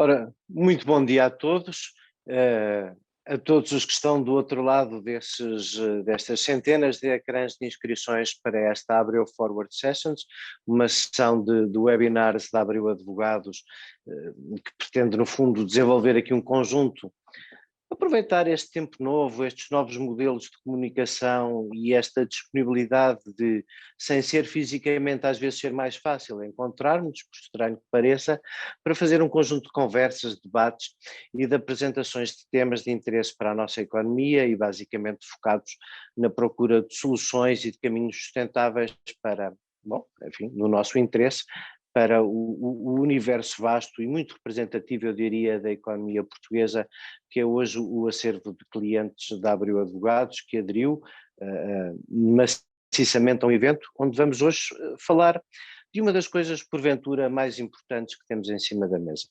Ora, muito bom dia a todos, a todos os que estão do outro lado destas centenas de ecrãs de inscrições para esta Abreu Forward Sessions, uma sessão de webinars da Abreu Advogados, que pretende, no fundo, desenvolver aqui um conjunto. Aproveitar este tempo novo, estes novos modelos de comunicação e esta disponibilidade de, sem ser fisicamente, às vezes ser mais fácil encontrarmos, por estranho que pareça, para fazer um conjunto de conversas, debates e de apresentações de temas de interesse para a nossa economia e basicamente focados na procura de soluções e de caminhos sustentáveis para, bom, enfim, no nosso interesse, para o universo vasto e muito representativo, eu diria, da economia portuguesa, que é hoje o acervo de clientes da Abreu Advogados, que aderiu maciçamente a um evento onde vamos hoje falar de uma das coisas, porventura, mais importantes que temos em cima da mesa.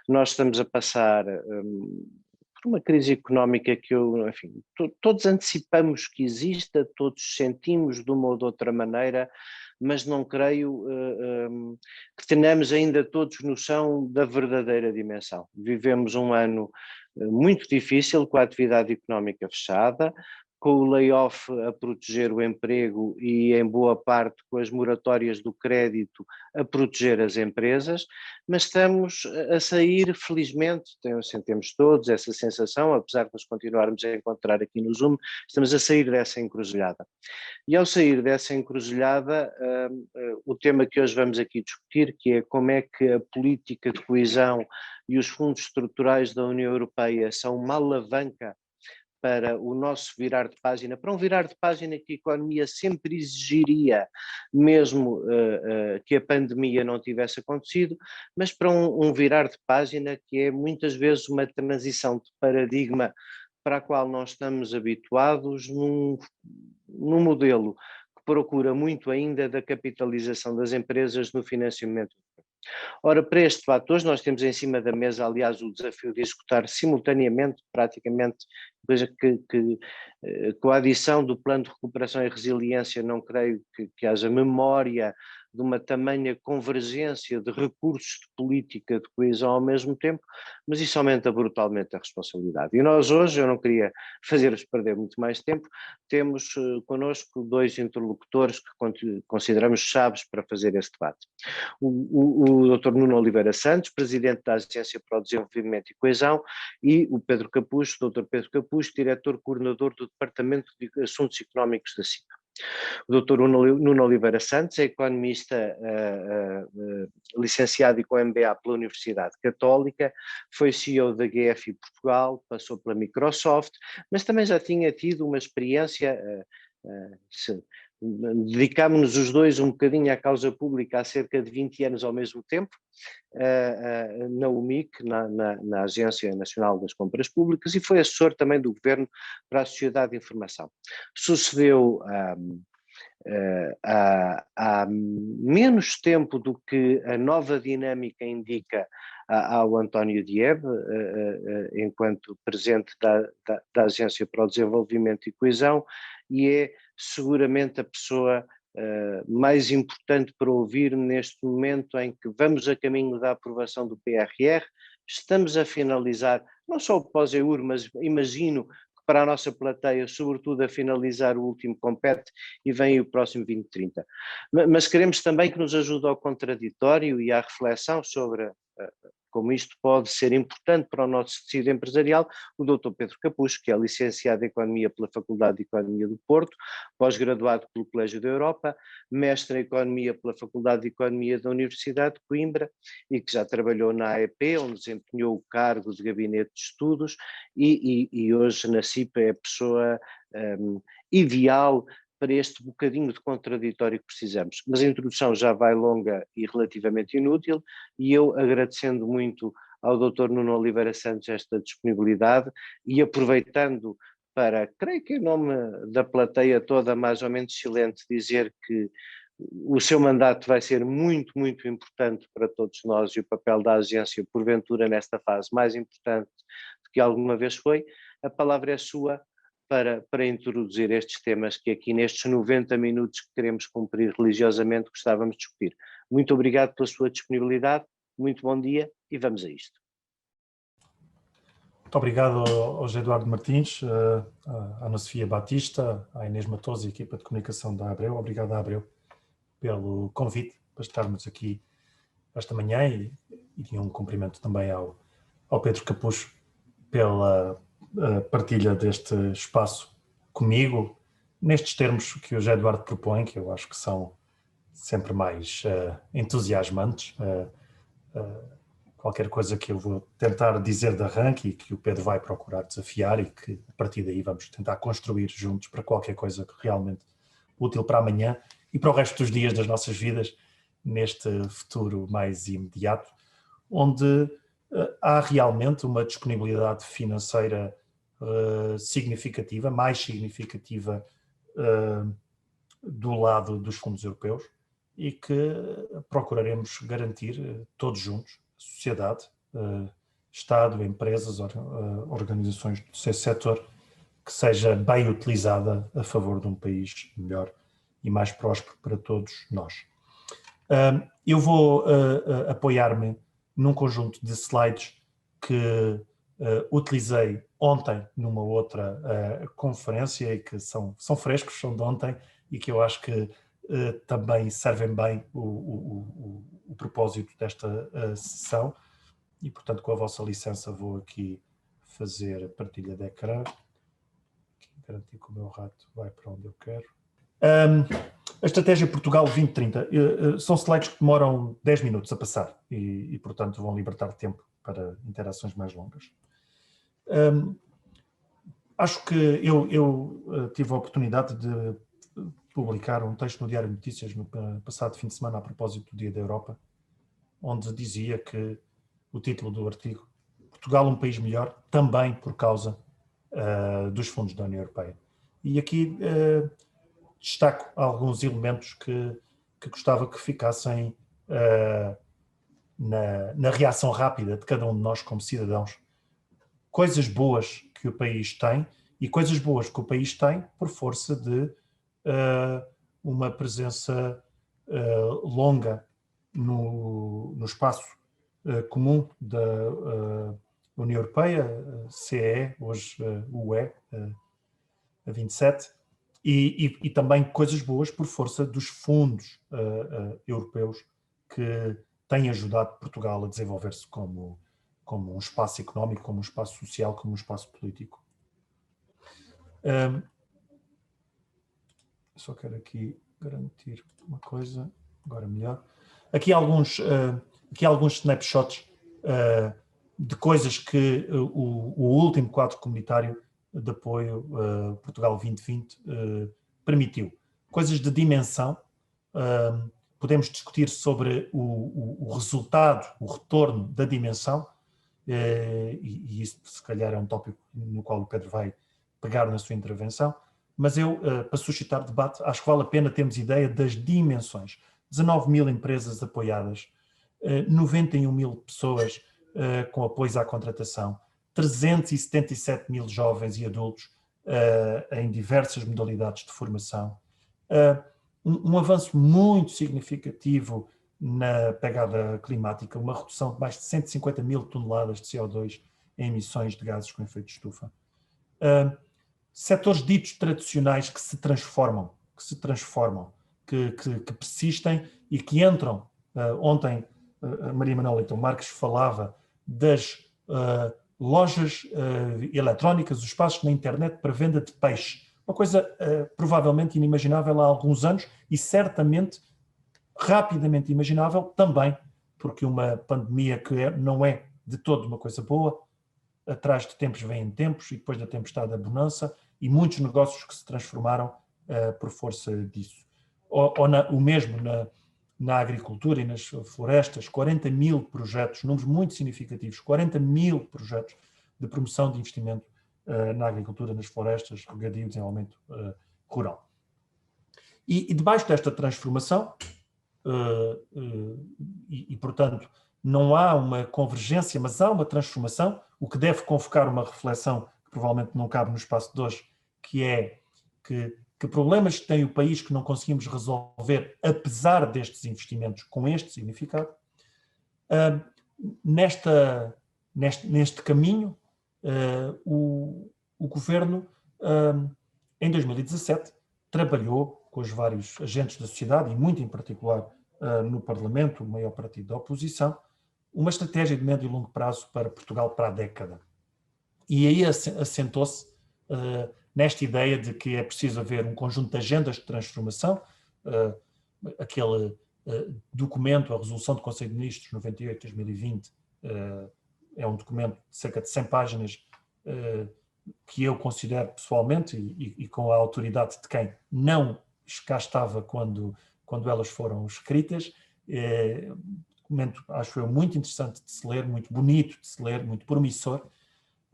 Nós estamos a passar por uma crise económica que enfim, todos antecipamos que exista, todos sentimos de uma ou de outra maneira, mas não creio que tenhamos ainda todos noção da verdadeira dimensão. Vivemos um ano muito difícil, com a atividade económica fechada, com o layoff a proteger o emprego e, em boa parte, com as moratórias do crédito a proteger as empresas, mas estamos a sair, felizmente, temos todos essa sensação, apesar de nos continuarmos a encontrar aqui no Zoom, estamos a sair dessa encruzilhada. E ao sair dessa encruzilhada, o tema que hoje vamos aqui discutir, que é como é que a política de coesão e os fundos estruturais da União Europeia são uma alavanca para o nosso virar de página, para um virar de página que a economia sempre exigiria, mesmo que a pandemia não tivesse acontecido, mas para um virar de página que é muitas vezes uma transição de paradigma para a qual nós estamos habituados num modelo que procura muito ainda da capitalização das empresas no financiamento. Ora, para este debate hoje nós temos em cima da mesa, aliás, o desafio de executar simultaneamente, praticamente, coisa que com a adição do Plano de Recuperação e Resiliência não creio que haja memória de uma tamanha convergência de recursos de política de coesão ao mesmo tempo, mas isso aumenta brutalmente a responsabilidade. E nós hoje, eu não queria fazer-vos perder muito mais tempo, temos connosco dois interlocutores que consideramos chaves para fazer este debate. O Dr. Nuno Oliveira Santos, Presidente da Agência para o Desenvolvimento e Coesão, e o Pedro Capucho, Dr. Pedro Capucho, Diretor-Coordenador do Departamento de Assuntos Económicos da CIPA. O Dr. Nuno Oliveira Santos é economista licenciado e com MBA pela Universidade Católica, foi CEO da GFI Portugal, passou pela Microsoft, mas também já tinha tido uma experiência, dedicámos-nos os dois um bocadinho à causa pública há cerca de 20 anos ao mesmo tempo, na UMIC, na Agência Nacional das Compras Públicas, e foi assessor também do Governo para a Sociedade de Informação. Sucedeu há menos tempo do que a nova dinâmica indica ao António Diebe, enquanto Presidente da Agência para o Desenvolvimento e Coesão, e é seguramente a pessoa mais importante para ouvir neste momento em que vamos a caminho da aprovação do PRR, estamos a finalizar, não só o pós-EUR, mas imagino que para a nossa plateia, sobretudo a finalizar o último compete e vem o próximo 2030. Mas queremos também que nos ajude ao contraditório e à reflexão sobre como isto pode ser importante para o nosso tecido empresarial, o Dr. Pedro Capucho, que é licenciado em Economia pela Faculdade de Economia do Porto, pós-graduado pelo Colégio da Europa, mestre em Economia pela Faculdade de Economia da Universidade de Coimbra e que já trabalhou na AEP, onde desempenhou o cargo de Gabinete de Estudos e hoje na CIPA é a pessoa ideal para este bocadinho de contraditório que precisamos. Mas a introdução já vai longa e relativamente inútil, e eu agradecendo muito ao Dr. Nuno Oliveira Santos esta disponibilidade e aproveitando para, creio que em nome da plateia toda mais ou menos silente, dizer que o seu mandato vai ser muito, muito importante para todos nós e o papel da agência, porventura, nesta fase mais importante do que alguma vez foi. A palavra é sua para introduzir estes temas que aqui nestes 90 minutos que queremos cumprir religiosamente gostávamos de discutir. Muito obrigado pela sua disponibilidade, muito bom dia e vamos a isto. Muito obrigado ao José Eduardo Martins, à Ana Sofia Batista, à Inês Matoso e à equipa de comunicação da Abreu. Obrigado, Abreu, pelo convite para estarmos aqui esta manhã e um cumprimento também ao Pedro Capucho pela partilha deste espaço comigo, nestes termos que o José Eduardo propõe, que eu acho que são sempre mais entusiasmantes. Qualquer coisa que eu vou tentar dizer de arranque e que o Pedro vai procurar desafiar e que a partir daí vamos tentar construir juntos para qualquer coisa que realmente útil para amanhã e para o resto dos dias das nossas vidas, neste futuro mais imediato, onde há realmente uma disponibilidade financeira significativa, mais significativa do lado dos fundos europeus e que procuraremos garantir todos juntos, sociedade, Estado, empresas, organizações do seu setor, que seja bem utilizada a favor de um país melhor e mais próspero para todos nós. Eu vou apoiar-me num conjunto de slides que utilizei ontem numa outra conferência e que são frescos, são de ontem e que eu acho que também servem bem o propósito desta sessão e, portanto, com a vossa licença vou aqui fazer a partilha de ecrã. Garantir que o meu rato vai para onde eu quero. A Estratégia Portugal 2030 são slides que demoram 10 minutos a passar e, portanto, vão libertar tempo para interações mais longas. Acho que eu tive a oportunidade de publicar um texto no Diário de Notícias no passado fim de semana a propósito do Dia da Europa, onde dizia que o título do artigo Portugal um país melhor também por causa dos fundos da União Europeia. E aqui destaco alguns elementos que gostava que ficassem na reação rápida de cada um de nós como cidadãos. Coisas boas que o país tem e coisas boas que o país tem por força de uma presença longa no espaço comum da União Europeia, CE, hoje UE, a 27, e também coisas boas por força dos fundos europeus que têm ajudado Portugal a desenvolver-se como um espaço económico, como um espaço social, como um espaço político. Só quero aqui garantir uma coisa, agora melhor. Aqui alguns snapshots de coisas que o último quadro comunitário de apoio Portugal 2020 permitiu. Coisas de dimensão, podemos discutir sobre o resultado, o retorno da dimensão, e isso se calhar é um tópico no qual o Pedro vai pegar na sua intervenção, mas eu, para suscitar debate, acho que vale a pena termos ideia das dimensões. 19 mil empresas apoiadas, 91 mil pessoas com apoios à contratação, 377 mil jovens e adultos em diversas modalidades de formação, um avanço muito significativo na pegada climática, uma redução de mais de 150 mil toneladas de CO2 em emissões de gases com efeito de estufa. Setores ditos tradicionais que se transformam, que persistem e que entram. Ontem a Maria Manuela Leitão Marques falava das lojas eletrónicas, os espaços na internet para venda de peixe. Uma coisa provavelmente inimaginável há alguns anos e certamente rapidamente imaginável também, porque uma pandemia que não é de todo uma coisa boa, atrás de tempos vêm tempos e depois da tempestade a bonança e muitos negócios que se transformaram por força disso. O mesmo na agricultura e nas florestas, 40 mil projetos, números muito significativos, 40 mil projetos de promoção de investimento na agricultura, nas florestas, regadio e desenvolvimento rural. E debaixo desta transformação, portanto, não há uma convergência, mas há uma transformação, o que deve convocar uma reflexão que provavelmente não cabe no espaço de hoje, que é que problemas tem o país que não conseguimos resolver apesar destes investimentos com este significado. Neste caminho, o Governo, em 2017, trabalhou com os vários agentes da sociedade, e muito em particular no Parlamento, o maior partido da oposição, uma estratégia de médio e longo prazo para Portugal para a década. E aí assentou-se nesta ideia de que é preciso haver um conjunto de agendas de transformação, aquele documento, a Resolução do Conselho de Ministros 98-2020, é um documento de cerca de 100 páginas que eu considero pessoalmente, e com a autoridade de quem não cá estava quando elas foram escritas, documento, acho eu, muito interessante de se ler, muito bonito de se ler, muito promissor.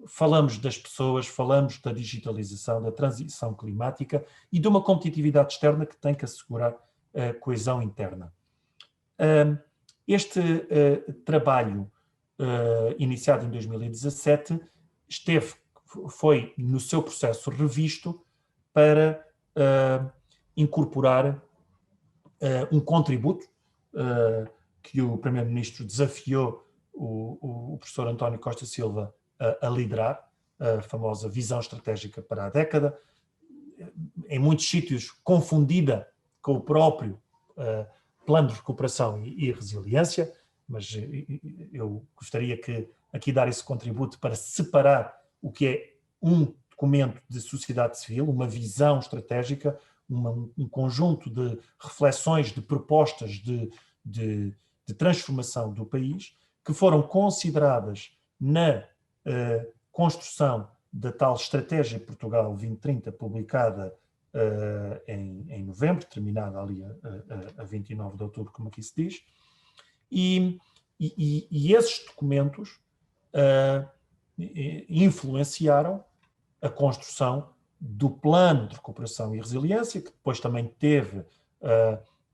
Falamos das pessoas, falamos da digitalização, da transição climática e de uma competitividade externa que tem que assegurar a coesão interna. Este trabalho, iniciado em 2017, foi no seu processo revisto para incorporar um contributo que o Primeiro-Ministro desafiou o professor António Costa Silva a liderar, a famosa visão estratégica para a década, em muitos sítios confundida com o próprio plano de recuperação e resiliência, mas eu gostaria que aqui dar esse contributo para separar o que é um documento de sociedade civil, uma visão estratégica, um conjunto de reflexões, de propostas de transformação do país, que foram consideradas na construção da tal Estratégia Portugal 2030, publicada em novembro, terminada ali a 29 de outubro, como aqui se diz, e esses documentos influenciaram a construção do Plano de Recuperação e Resiliência, que depois também teve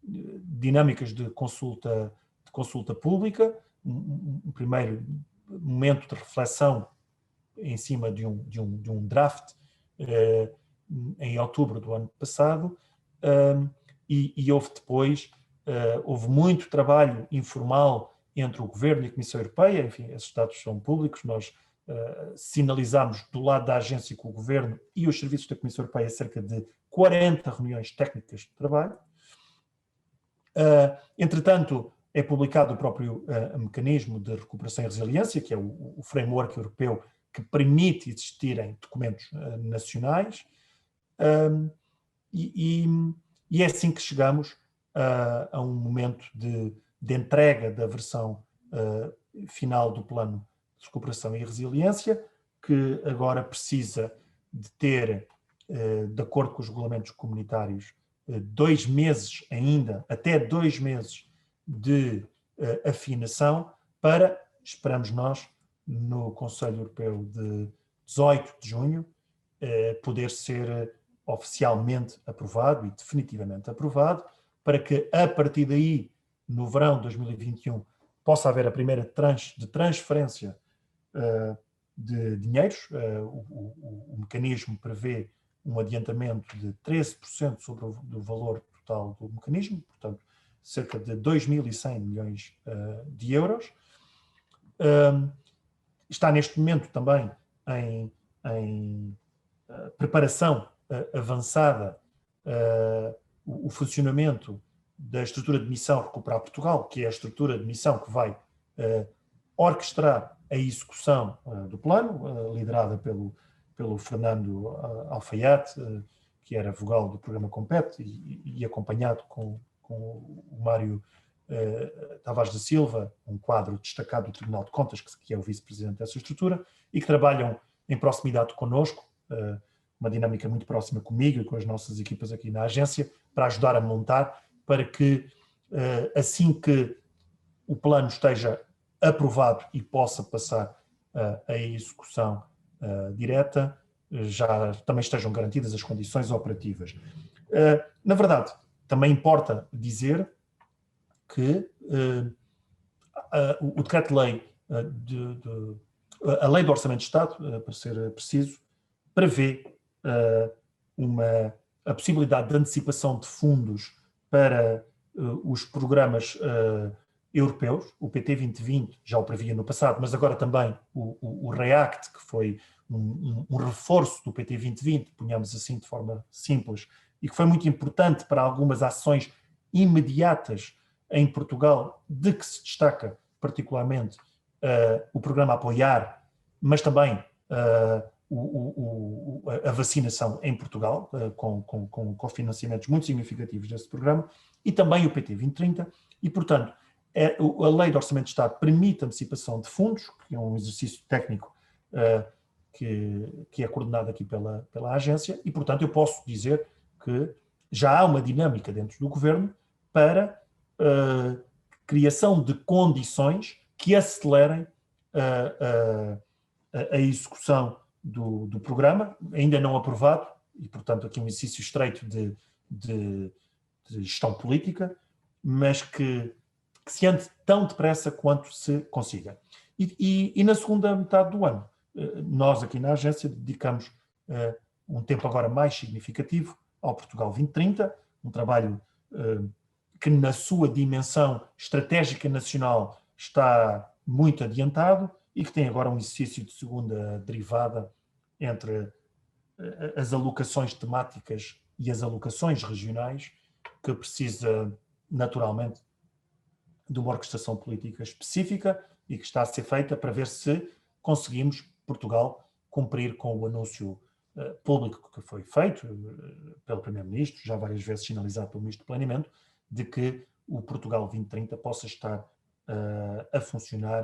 dinâmicas de consulta pública, um primeiro momento de reflexão em cima de um draft em outubro do ano passado, e houve depois, houve muito trabalho informal entre o Governo e a Comissão Europeia. Enfim, esses dados são públicos. Nós sinalizámos do lado da agência com o Governo e os serviços da Comissão Europeia cerca de 40 reuniões técnicas de trabalho. Entretanto, é publicado o próprio mecanismo de recuperação e resiliência, que é o framework europeu que permite existirem documentos nacionais, e é assim que chegamos a um momento de entrega da versão final do Plano de Recuperação e Resiliência, que agora precisa de ter, de acordo com os regulamentos comunitários, 2 meses ainda, até 2 meses de afinação, para, esperamos nós, no Conselho Europeu de 18 de junho, poder ser oficialmente aprovado e definitivamente aprovado, para que, a partir daí, no verão de 2021, possa haver a primeira tranche de transferência de dinheiros. O mecanismo prevê um adiantamento de 13% sobre o valor total do mecanismo, portanto, cerca de 2.100 milhões de euros. Está neste momento também em preparação avançada o funcionamento da estrutura de missão Recuperar Portugal, que é a estrutura de missão que vai orquestrar a execução do plano, liderada pelo Fernando Alfaiate, que era vogal do programa Compete, e acompanhado com o Mário Tavares da Silva, um quadro destacado do Tribunal de Contas, que é o vice-presidente dessa estrutura, e que trabalham em proximidade connosco, uma dinâmica muito próxima comigo e com as nossas equipas aqui na agência, para ajudar a montar, para que, assim que o plano esteja aprovado e possa passar a execução direta, já também estejam garantidas as condições operativas. Na verdade, também importa dizer que o Decreto-Lei, a Lei do Orçamento de Estado, para ser preciso, prevê a possibilidade de antecipação de fundos para os programas europeus. O PT 2020 já o previa no passado, mas agora também o REACT, que foi um reforço do PT 2020, ponhamos assim de forma simples, e que foi muito importante para algumas ações imediatas em Portugal, de que se destaca particularmente o programa Apoiar, mas também a vacinação em Portugal, com financiamentos muito significativos desse programa, e também o PT 2030, e, portanto, a Lei de Orçamento de Estado permite a antecipação de fundos, que é um exercício técnico que é coordenado aqui pela agência, e, portanto, eu posso dizer que já há uma dinâmica dentro do Governo para criação de condições que acelerem a execução do programa, ainda não aprovado, e, portanto, aqui um exercício estreito de gestão política, mas que se ande tão depressa quanto se consiga. E na segunda metade do ano, nós aqui na agência dedicamos um tempo agora mais significativo ao Portugal 2030, um trabalho que na sua dimensão estratégica nacional está muito adiantado e que tem agora um exercício de segunda derivada entre as alocações temáticas e as alocações regionais, que precisa naturalmente de uma orquestração política específica e que está a ser feita para ver se conseguimos, Portugal, cumprir com o anúncio público que foi feito pelo Primeiro-Ministro, já várias vezes sinalizado pelo Ministro do Planeamento, de que o Portugal 2030 possa estar a funcionar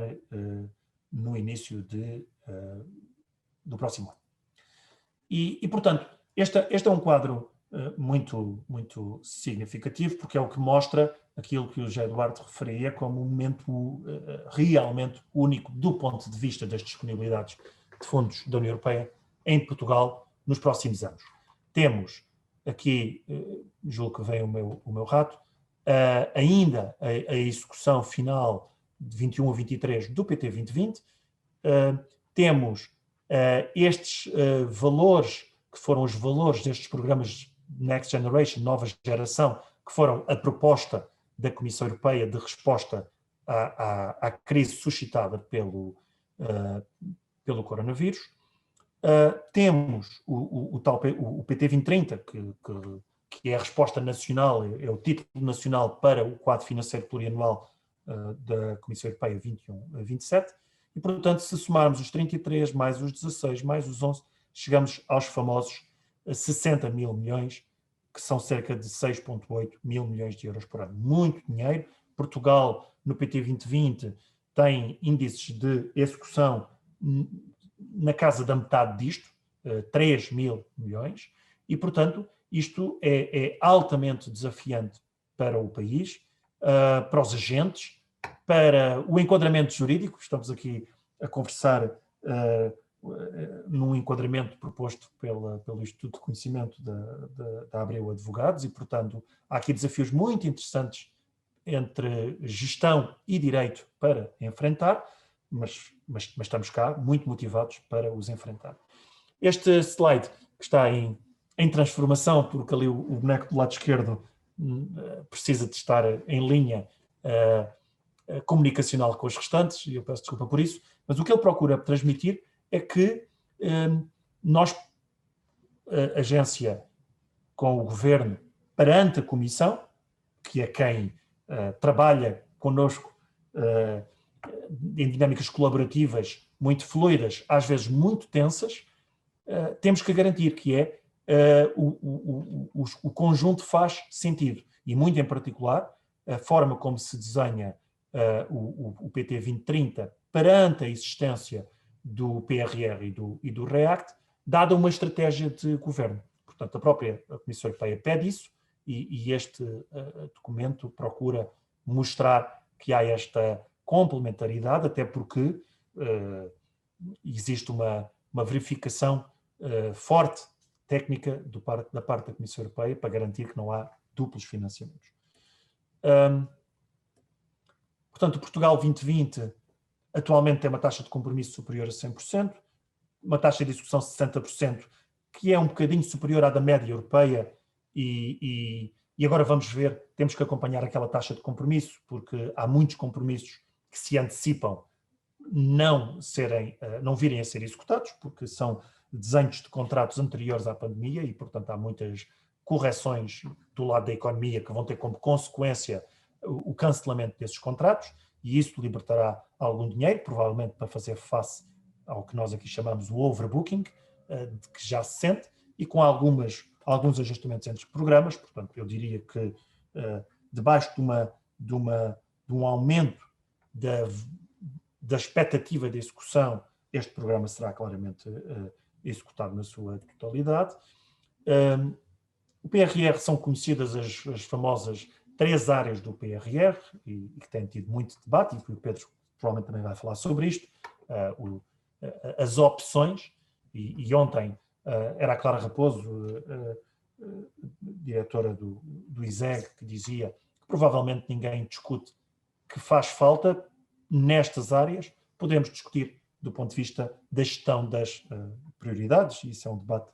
no início do próximo ano. E portanto, este é um quadro muito, muito significativo, porque é o que mostra aquilo que o José Eduardo referia como um momento realmente único do ponto de vista das disponibilidades de fundos da União Europeia em Portugal nos próximos anos. Temos aqui, julgo que vem o meu rato, ainda a execução final de 21 a 23 do PT 2020, temos estes valores, que foram os valores destes programas Next Generation, nova geração, que foram a proposta da Comissão Europeia de resposta à crise suscitada pelo coronavírus. Temos o PT 2030, que é a resposta nacional, é o título nacional para o quadro financeiro plurianual da Comissão Europeia 21 a 27, e, portanto, se somarmos os 33, mais os 16, mais os 11, chegamos aos famosos 60 mil milhões, que são cerca de 6,8 mil milhões de euros por ano. Muito dinheiro. Portugal, no PT 2020, tem índices de execução na casa da metade disto, 3 mil milhões, e, portanto, isto é altamente desafiante para o país, para os agentes, para o enquadramento jurídico. Estamos aqui a conversar num enquadramento proposto pelo Instituto de Conhecimento da Abreu Advogados, e, portanto, há aqui desafios muito interessantes entre gestão e direito para enfrentar, mas estamos cá muito motivados para os enfrentar. Este slide, que está em transformação, porque ali o boneco do lado esquerdo precisa de estar em linha comunicacional com os restantes, e eu peço desculpa por isso, mas o que ele procura transmitir é que nós, a agência, com o Governo, perante a Comissão, que é quem trabalha connosco em dinâmicas colaborativas muito fluidas, às vezes muito tensas, temos que garantir que o conjunto faz sentido, e muito em particular a forma como se desenha o PT 2030 perante a existência do PRR e do REACT, dada uma estratégia de governo. Portanto, a própria Comissão Europeia pede isso, e este documento procura mostrar que há esta complementaridade, até porque existe uma verificação forte, técnica, da parte da Comissão Europeia, para garantir que não há duplos financiamentos. Portanto, o Portugal 2020 atualmente tem uma taxa de compromisso superior a 100%, uma taxa de execução de 60%, que é um bocadinho superior à da média europeia, e E agora vamos ver, temos que acompanhar aquela taxa de compromisso, porque há muitos compromissos que se antecipam não virem a ser executados, porque são desenhos de contratos anteriores à pandemia e, portanto, há muitas correções do lado da economia que vão ter como consequência o cancelamento desses contratos, e isso libertará algum dinheiro, provavelmente para fazer face ao que nós aqui chamamos o overbooking, de que já se sente, e com alguns ajustamentos entre programas. Portanto, eu diria que debaixo de um aumento da expectativa de execução, este programa será claramente executado na sua totalidade. O PRR são conhecidas as famosas 3 áreas do PRR, e que têm tido muito debate, e o Pedro provavelmente também vai falar sobre isto, as opções, e ontem era a Clara Raposo, diretora do ISEG, que dizia que provavelmente ninguém discute que faz falta nestas áreas. Podemos discutir do ponto de vista da gestão das prioridades, e isso é um debate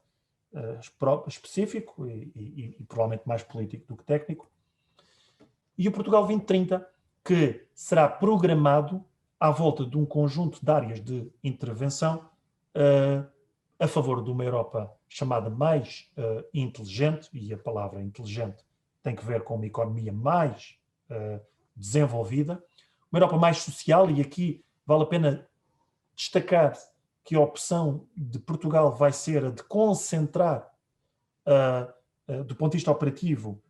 específico e provavelmente mais político do que técnico. E o Portugal 2030, que será programado à volta de um conjunto de áreas de intervenção a favor de uma Europa chamada mais inteligente, e a palavra inteligente tem que ver com uma economia mais desenvolvida, uma Europa mais social, e aqui vale a pena destacar que a opção de Portugal vai ser a de concentrar, do ponto de vista operativo,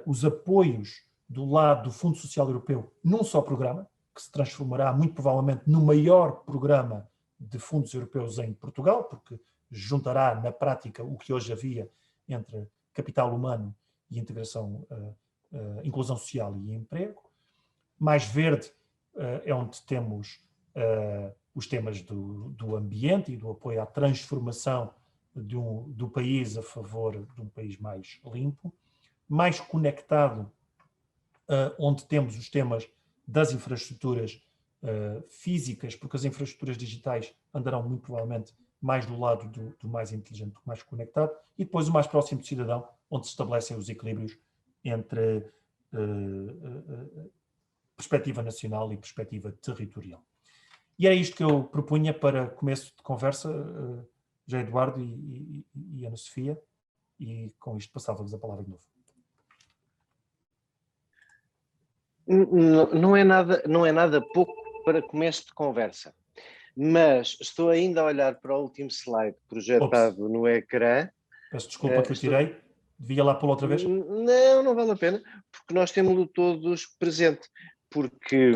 os apoios do lado do Fundo Social Europeu num só programa, que se transformará muito provavelmente no maior programa de fundos europeus em Portugal, porque juntará na prática o que hoje havia entre capital humano e integração, inclusão social e emprego. Mais verde é onde temos os temas do ambiente e do apoio à transformação do país a favor de um país mais limpo. Mais conectado, onde temos os temas das infraestruturas físicas, porque as infraestruturas digitais andarão muito provavelmente mais do lado do mais inteligente, do mais conectado, e depois o mais próximo do cidadão, onde se estabelecem os equilíbrios entre perspectiva nacional e perspectiva territorial. E era isto que eu propunha para começo de conversa, José Eduardo e Ana Sofia, e com isto passava-vos a palavra de novo. Não é nada pouco para começo de conversa, mas estou ainda a olhar para o último slide projetado no ecrã. Peço desculpa que o tirei, devia lá pô-lo outra vez? Não vale a pena, porque nós temos-lo todos presente, porque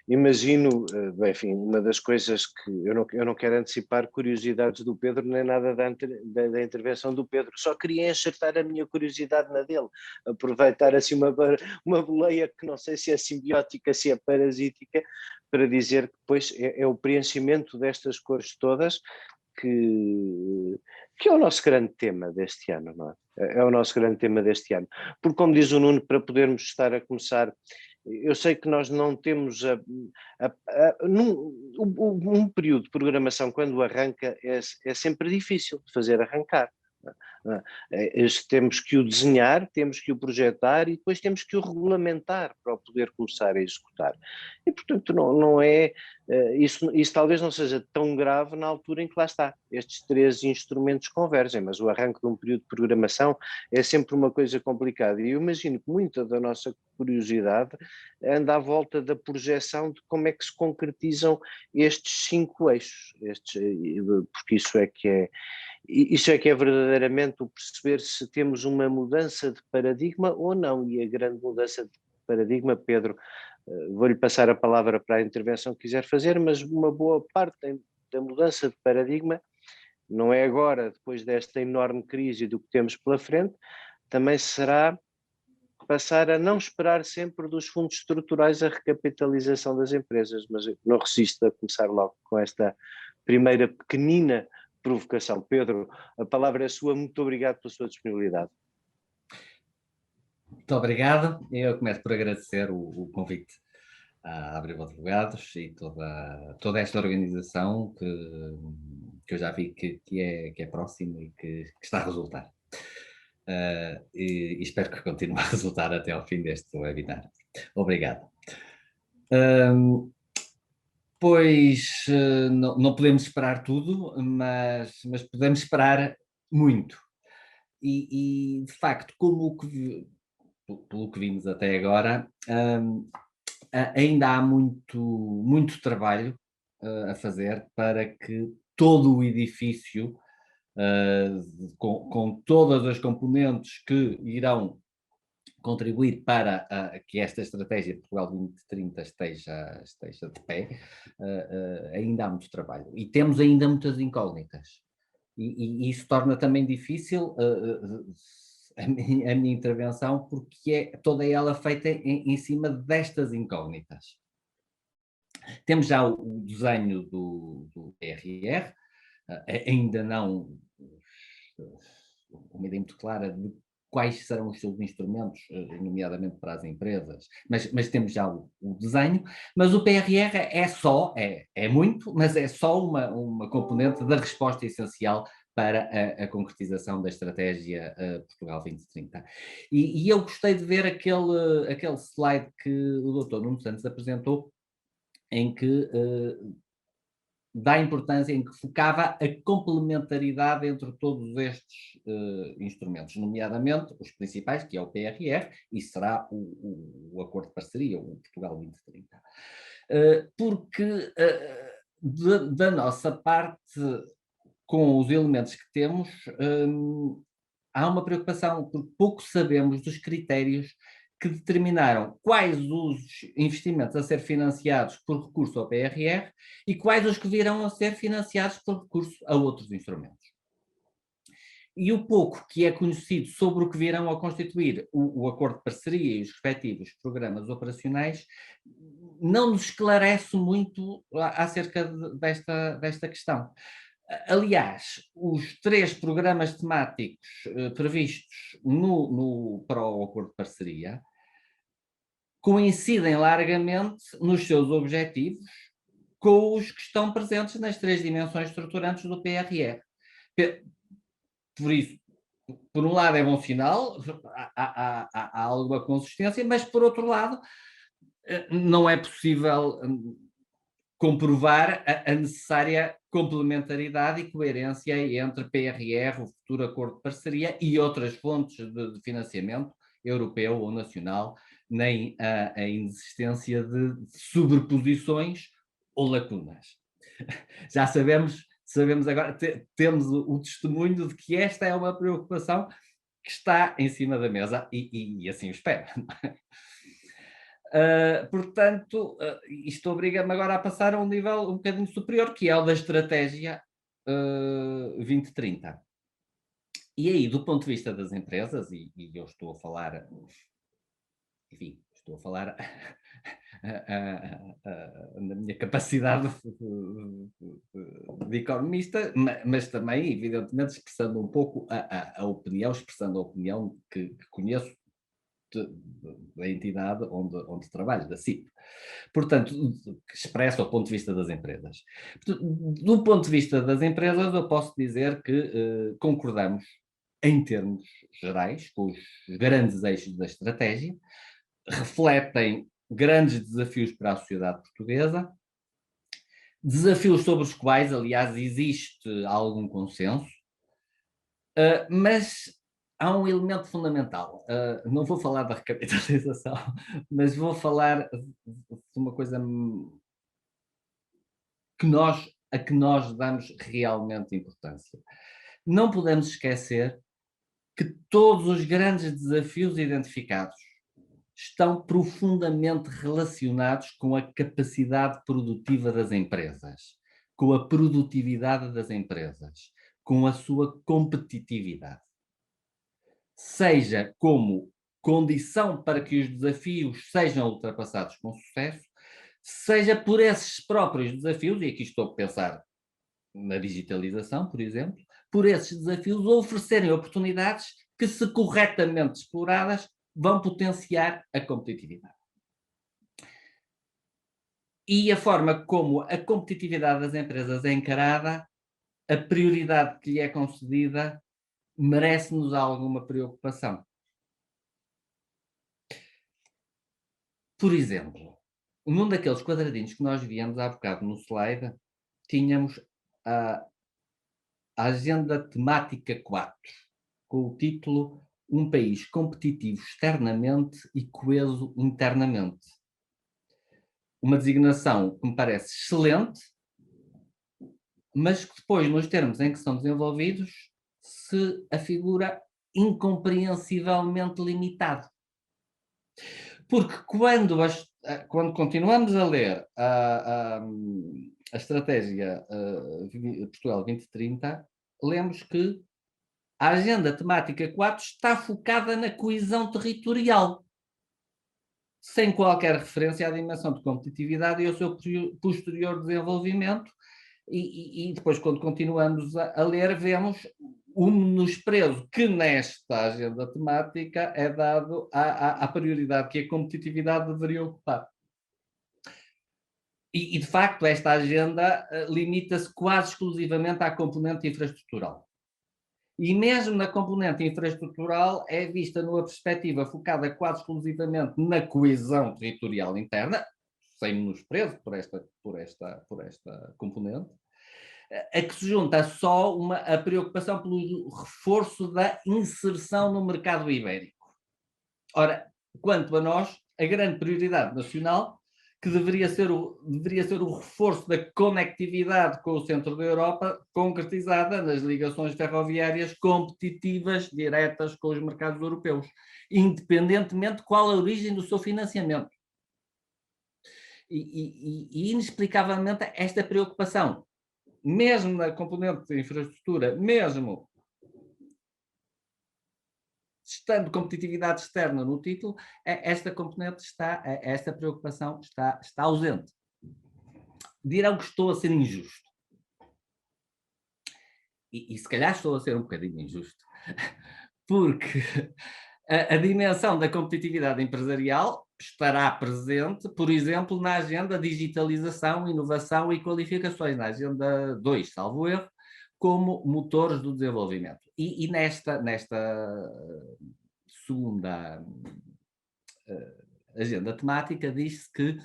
imagino, enfim, uma das coisas que eu não quero antecipar curiosidades do Pedro, nem nada da intervenção do Pedro, só queria enxertar a minha curiosidade na dele, aproveitar assim uma boleia que não sei se é simbiótica, se é parasítica, para dizer que depois é o preenchimento destas cores todas que é o nosso grande tema deste ano, não é? É o nosso grande tema deste ano. Porque, como diz o Nuno, para podermos estar a começar, eu sei que nós não temos um período de programação, quando arranca, é sempre difícil de fazer arrancar. Temos que o desenhar, temos que o projetar e depois temos que o regulamentar para o poder começar a executar. E, portanto, não é, isso talvez não seja tão grave na altura em que lá está. Estes 3 instrumentos convergem, mas o arranque de um período de programação é sempre uma coisa complicada. E eu imagino que muita da nossa curiosidade anda à volta da projeção de como é que se concretizam estes 5 eixos, porque isso é que é verdadeiramente o perceber se temos uma mudança de paradigma ou não. E a grande mudança de paradigma, Pedro, vou-lhe passar a palavra para a intervenção que quiser fazer, mas uma boa parte da mudança de paradigma, não é agora, depois desta enorme crise do que temos pela frente, também será passar a não esperar sempre dos fundos estruturais a recapitalização das empresas, mas eu não resisto a começar logo com esta primeira pequenina provocação. Pedro, a palavra é sua, muito obrigado pela sua disponibilidade. Muito obrigado. Eu começo por agradecer o convite à Abril Advogados e toda esta organização que eu já vi que é próxima e que está a resultar. e espero que continue a resultar até ao fim deste webinar. Obrigado. Hum, Pois não podemos esperar tudo, mas podemos esperar muito. De facto, pelo que vimos até agora, ainda há muito trabalho a fazer para que todo o edifício, com todas as componentes que irão contribuir para que esta estratégia de Portugal 2030 esteja de pé, ainda há muito trabalho. E temos ainda muitas incógnitas. E isso torna também difícil a minha intervenção, porque é toda ela feita em cima destas incógnitas. Temos já o desenho do PRR, ainda não uma ideia muito clara de quais serão os seus instrumentos, nomeadamente para as empresas, mas temos já o desenho, mas o PRR é muito, mas é só uma componente da resposta essencial para a concretização da estratégia Portugal 2030. E eu gostei de ver aquele slide que o Dr. Nuno Santos apresentou, em que dá importância, em que focava a complementaridade entre todos estes instrumentos, nomeadamente os principais, que é o PRR, e será o Acordo de Parceria, o Portugal 2030. Porque da nossa parte, com os elementos que temos, há uma preocupação, porque pouco sabemos dos critérios que determinaram quais os investimentos a ser financiados por recurso ao PRR e quais os que virão a ser financiados por recurso a outros instrumentos. E o pouco que é conhecido sobre o que virão a constituir o acordo de parceria e os respectivos programas operacionais não nos esclarece muito acerca desta questão. Aliás, os 3 programas temáticos previstos para o acordo de parceria coincidem largamente nos seus objetivos com os que estão presentes nas 3 dimensões estruturantes do PRR. Por isso, por um lado é bom sinal, há alguma consistência, mas por outro lado não é possível comprovar a necessária complementaridade e coerência entre PRR, o futuro acordo de parceria, e outras fontes de financiamento europeu ou nacional, nem a inexistência de sobreposições ou lacunas. Já sabemos agora, temos o testemunho de que esta é uma preocupação que está em cima da mesa e assim o espero. Portanto, isto obriga-me agora a passar a um nível um bocadinho superior, que é o da estratégia 2030. E aí, do ponto de vista das empresas, e eu estou a falar, enfim, estou a falar na minha capacidade de economista, mas também, evidentemente, expressando um pouco a opinião, expressando a opinião que conheço da entidade onde trabalho, da CIP. Portanto, expresso ao ponto de vista das empresas. Do ponto de vista das empresas, eu posso dizer que concordamos, em termos gerais, com os grandes eixos da estratégia, refletem grandes desafios para a sociedade portuguesa, desafios sobre os quais, aliás, existe algum consenso, mas há um elemento fundamental. Não vou falar da recapitalização, mas vou falar de uma coisa a que nós damos realmente importância. Não podemos esquecer que todos os grandes desafios identificados estão profundamente relacionados com a capacidade produtiva das empresas, com a produtividade das empresas, com a sua competitividade. Seja como condição para que os desafios sejam ultrapassados com sucesso, seja por esses próprios desafios, e aqui estou a pensar na digitalização, por exemplo, por esses desafios oferecerem oportunidades que, se corretamente exploradas, vão potenciar a competitividade. E a forma como a competitividade das empresas é encarada, a prioridade que lhe é concedida, merece-nos alguma preocupação. Por exemplo, num daqueles quadradinhos que nós víamos há bocado no slide, tínhamos a agenda temática 4, com o título Um país competitivo externamente e coeso internamente. Uma designação que me parece excelente, mas que depois, nos termos em que são desenvolvidos, se afigura incompreensivelmente limitado. Porque quando continuamos a ler a estratégia Portugal 2030, lemos que a agenda temática 4 está focada na coesão territorial, sem qualquer referência à dimensão de competitividade e ao seu posterior desenvolvimento. E depois, quando continuamos a ler, vemos o menosprezo que nesta agenda temática é dado à prioridade que a competitividade deveria ocupar. E de facto, esta agenda limita-se quase exclusivamente à componente infraestrutural. E mesmo na componente infraestrutural é vista numa perspectiva focada quase exclusivamente na coesão territorial interna, sem menosprezo por esta componente, a que se junta só a preocupação pelo reforço da inserção no mercado ibérico. Ora, quanto a nós, a grande prioridade nacional, que deveria ser o reforço da conectividade com o centro da Europa, concretizada nas ligações ferroviárias competitivas diretas com os mercados europeus, independentemente de qual a origem do seu financiamento. E inexplicavelmente esta preocupação, mesmo na componente de infraestrutura, mesmo estando competitividade externa no título, esta componente esta preocupação está ausente. Dirão que estou a ser injusto. E se calhar estou a ser um bocadinho injusto, porque a dimensão da competitividade empresarial estará presente, por exemplo, na agenda digitalização, inovação e qualificações, na agenda 2, salvo erro, como motores do desenvolvimento. E nesta segunda agenda temática diz-se que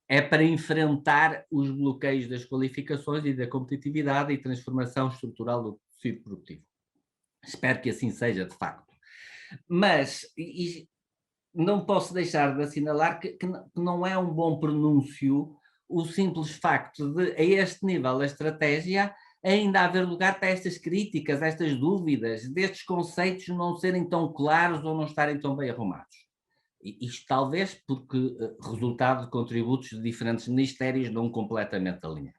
é para enfrentar os bloqueios das qualificações e da competitividade e transformação estrutural do tecido produtivo. Espero que assim seja, de facto. Mas não posso deixar de assinalar que não é um bom pronúncio o simples facto de, a este nível da estratégia, ainda haver lugar para estas críticas, estas dúvidas, destes conceitos não serem tão claros ou não estarem tão bem arrumados. Isto talvez porque resultado de contributos de diferentes ministérios não completamente alinhados.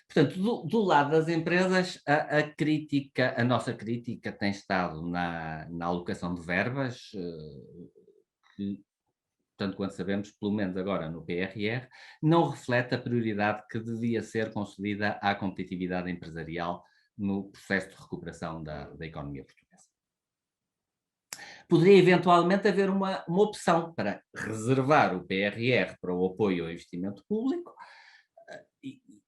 Portanto, do lado das empresas, a nossa crítica tem estado na alocação de verbas, que, tanto quanto sabemos, pelo menos agora no PRR, não reflete a prioridade que devia ser concedida à competitividade empresarial no processo de recuperação da economia portuguesa. Poderia eventualmente haver uma opção para reservar o PRR para o apoio ao investimento público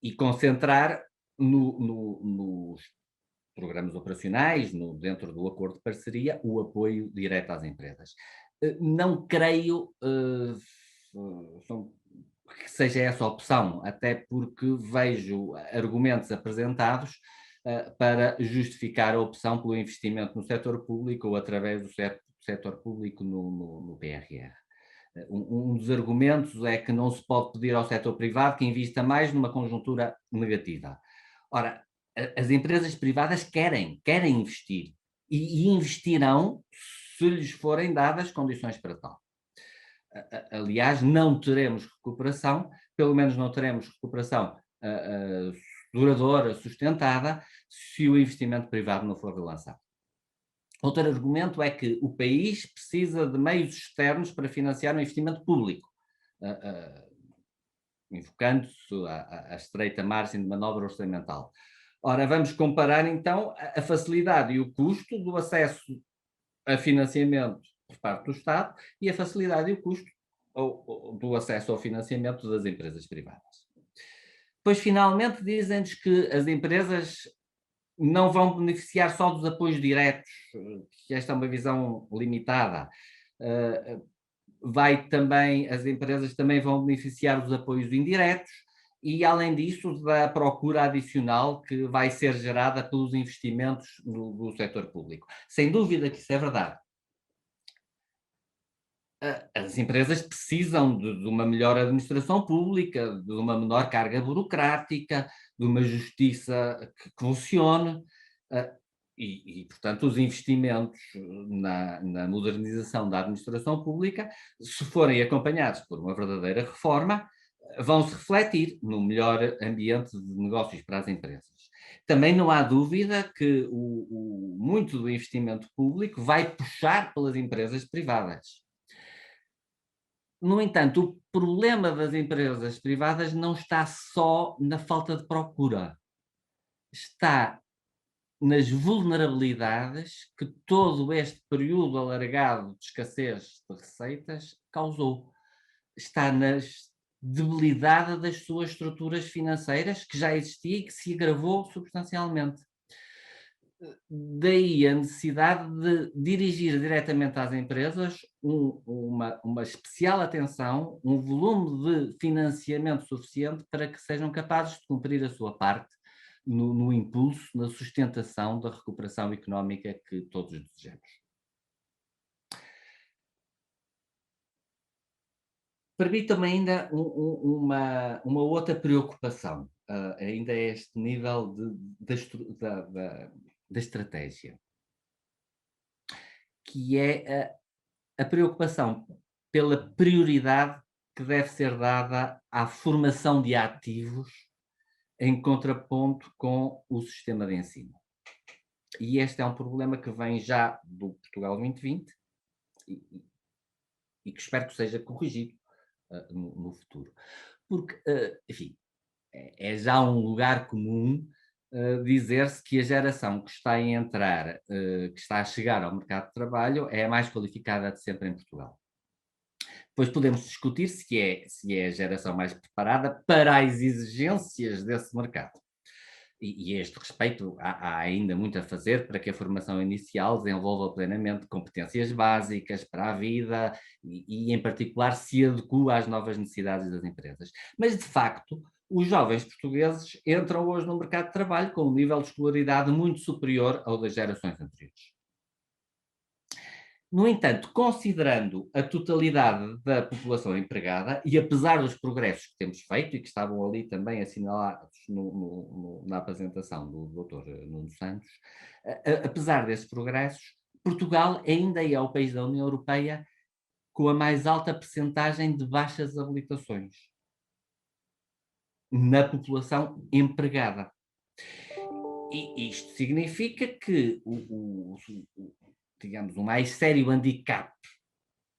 e concentrar nos programas operacionais, dentro do acordo de parceria, o apoio direto às empresas. Não creio que seja essa a opção, até porque vejo argumentos apresentados para justificar a opção pelo investimento no setor público ou através do setor público no PRR. Um dos argumentos é que não se pode pedir ao setor privado que invista mais numa conjuntura negativa. Ora, as empresas privadas querem investir e investirão se lhes forem dadas condições para tal. Aliás, não teremos recuperação, pelo menos não teremos recuperação duradoura, sustentada, se o investimento privado não for relançado. Outro argumento é que o país precisa de meios externos para financiar o investimento público, invocando-se a estreita margem de manobra orçamental. Ora, vamos comparar então a facilidade e o custo do acesso a financiamento por parte do Estado e a facilidade e o custo do acesso ao financiamento das empresas privadas. Depois, finalmente, dizem-nos que as empresas não vão beneficiar só dos apoios diretos, que esta é uma visão limitada. As empresas também vão beneficiar dos apoios indiretos e, além disso, da procura adicional que vai ser gerada pelos investimentos do setor público. Sem dúvida que isso é verdade. As empresas precisam de uma melhor administração pública, de uma menor carga burocrática, de uma justiça que funcione, portanto, os investimentos na modernização da administração pública, se forem acompanhados por uma verdadeira reforma, vão se refletir no melhor ambiente de negócios para as empresas. Também não há dúvida que muito do investimento público vai puxar pelas empresas privadas. No entanto, o problema das empresas privadas não está só na falta de procura, está nas vulnerabilidades que todo este período alargado de escassez de receitas causou. Está na debilidade das suas estruturas financeiras, que já existia e que se agravou substancialmente. Daí a necessidade de dirigir diretamente às empresas uma especial atenção, um volume de financiamento suficiente para que sejam capazes de cumprir a sua parte no impulso, na sustentação da recuperação económica que todos desejamos. Permita-me ainda uma outra preocupação, ainda a este nível da estratégia, que é a preocupação pela prioridade que deve ser dada à formação de ativos em contraponto com o sistema de ensino. E este é um problema que vem já do Portugal 2020 e que espero que seja corrigido no futuro. Porque, enfim, é já um lugar comum dizer-se que a geração que está a entrar, que está a chegar ao mercado de trabalho, é a mais qualificada de sempre em Portugal. Depois podemos discutir se é a geração mais preparada para as exigências desse mercado. E a este respeito, há ainda muito a fazer para que a formação inicial desenvolva plenamente competências básicas para a vida e em particular, se adequa às novas necessidades das empresas. Mas, de facto, os jovens portugueses entram hoje no mercado de trabalho com um nível de escolaridade muito superior ao das gerações anteriores. No entanto, considerando a totalidade da população empregada, e apesar dos progressos que temos feito e que estavam ali também assinalados na apresentação do Dr. Nuno Santos, apesar desses progressos, Portugal ainda é o país da União Europeia com a mais alta percentagem de baixas habilitações na população empregada. E isto significa que digamos, o mais sério handicap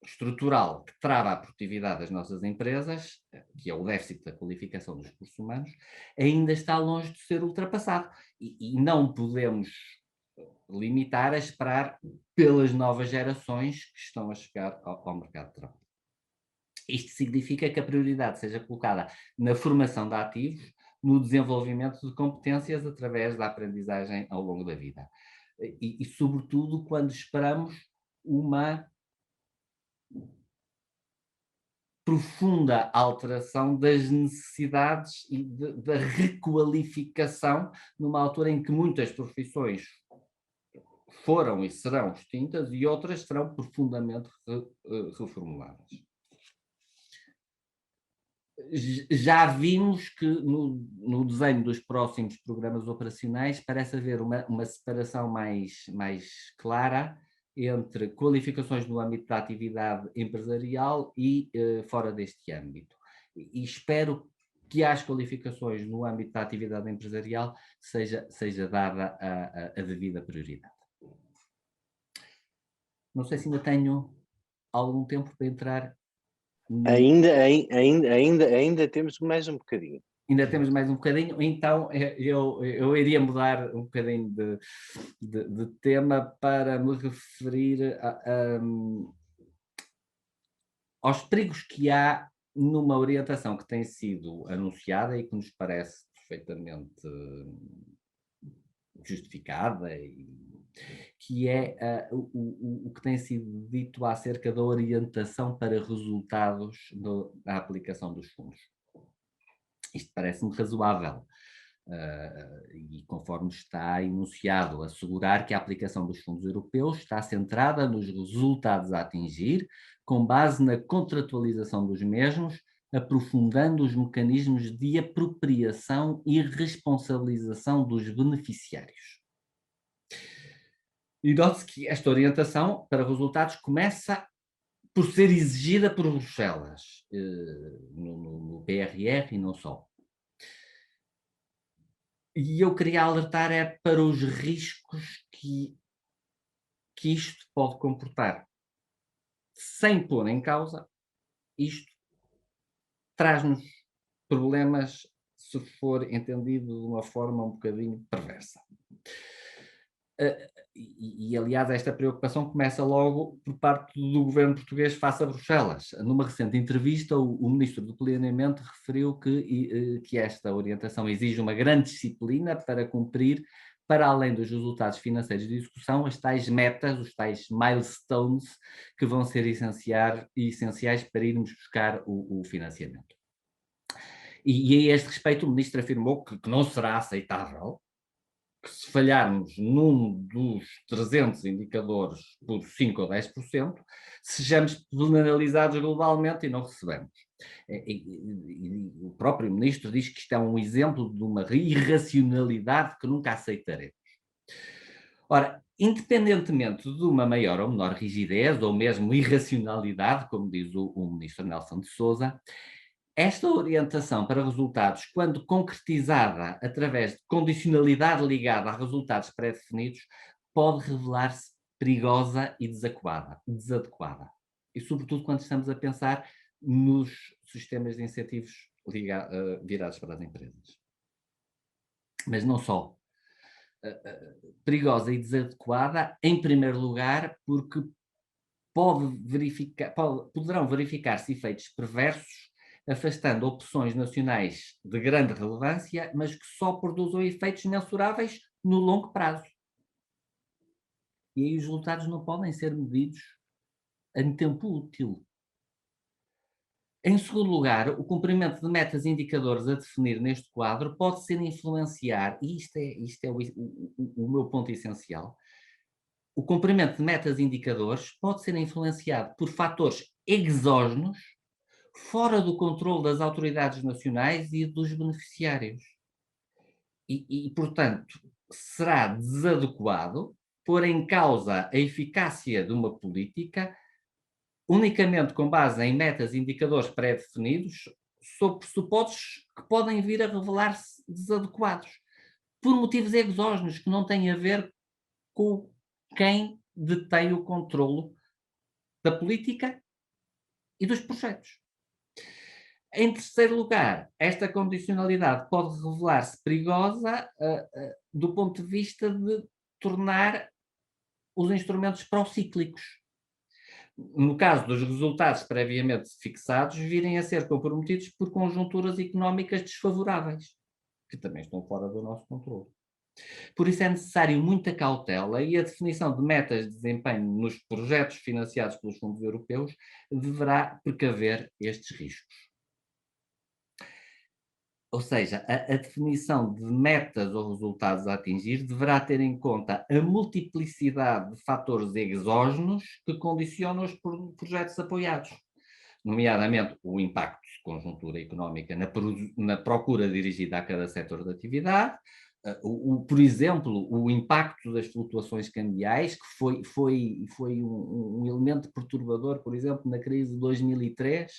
estrutural que trava a produtividade das nossas empresas, que é o déficit da qualificação dos recursos humanos, ainda está longe de ser ultrapassado. E não podemos limitar a esperar pelas novas gerações que estão a chegar ao mercado de trabalho. Isto significa que a prioridade seja colocada na formação de ativos, no desenvolvimento de competências através da aprendizagem ao longo da vida. E sobretudo, quando esperamos uma profunda alteração das necessidades e da requalificação, numa altura em que muitas profissões foram e serão extintas e outras serão profundamente reformuladas. Já vimos que no desenho dos próximos programas operacionais parece haver uma separação mais clara entre qualificações no âmbito da atividade empresarial e fora deste âmbito. E espero que às qualificações no âmbito da atividade empresarial seja dada a devida prioridade. Não sei se ainda tenho algum tempo para entrar. Ainda temos mais um bocadinho. Ainda temos mais um bocadinho, então eu iria mudar um bocadinho de tema para me referir aos perigos que há numa orientação que tem sido anunciada e que nos parece perfeitamente justificada, que é o que tem sido dito acerca da orientação para resultados da aplicação dos fundos. Isto parece-me razoável. E conforme está enunciado, assegurar que a aplicação dos fundos europeus está centrada nos resultados a atingir, com base na contratualização dos mesmos, aprofundando os mecanismos de apropriação e responsabilização dos beneficiários. E note-se que esta orientação para resultados começa por ser exigida por Bruxelas, no PRR e não só. E eu queria alertar para os riscos que isto pode comportar. Sem pôr em causa, isto traz-nos problemas se for entendido de uma forma um bocadinho perversa. Aliás, esta preocupação começa logo por parte do governo português face a Bruxelas. Numa recente entrevista, o ministro do Planeamento referiu que esta orientação exige uma grande disciplina para cumprir, para além dos resultados financeiros de execução, as tais metas, os tais milestones, que vão ser essenciais para irmos buscar o financiamento. E a este respeito, o ministro afirmou que não será aceitável que, se falharmos num dos 300 indicadores por 5 ou 10%, sejamos penalizados globalmente e não recebemos. E o próprio ministro diz que isto é um exemplo de uma irracionalidade que nunca aceitaremos. Ora, independentemente de uma maior ou menor rigidez, ou mesmo irracionalidade, como diz o ministro Nelson de Sousa, esta orientação para resultados, quando concretizada através de condicionalidade ligada a resultados pré-definidos, pode revelar-se perigosa e desadequada. E sobretudo quando estamos a pensar nos sistemas de incentivos virados para as empresas. Mas não só. Perigosa e desadequada, em primeiro lugar, porque poderão verificar-se efeitos perversos, afastando opções nacionais de grande relevância, mas que só produzem efeitos mensuráveis no longo prazo. E aí os resultados não podem ser medidos em tempo útil. Em segundo lugar, o cumprimento de metas e indicadores a definir neste quadro pode ser influenciar, e isto é o meu ponto essencial, o cumprimento de metas e indicadores pode ser influenciado por fatores exógenos, fora do controle das autoridades nacionais e dos beneficiários. Portanto, será desadequado pôr em causa a eficácia de uma política unicamente com base em metas e indicadores pré-definidos, sob pressupostos que podem vir a revelar-se desadequados, por motivos exógenos que não têm a ver com quem detém o controlo da política e dos projetos. Em terceiro lugar, esta condicionalidade pode revelar-se perigosa do ponto de vista de tornar os instrumentos procíclicos. No caso dos resultados previamente fixados, virem a ser comprometidos por conjunturas económicas desfavoráveis, que também estão fora do nosso controle. Por isso é necessário muita cautela e a definição de metas de desempenho nos projetos financiados pelos fundos europeus deverá precaver estes riscos. Ou seja, a definição de metas ou resultados a atingir deverá ter em conta a multiplicidade de fatores exógenos que condicionam os projetos apoiados, nomeadamente o impacto de conjuntura económica na procura dirigida a cada setor de atividade, por exemplo, o impacto das flutuações cambiais, que foi um elemento perturbador, por exemplo, na crise de 2003,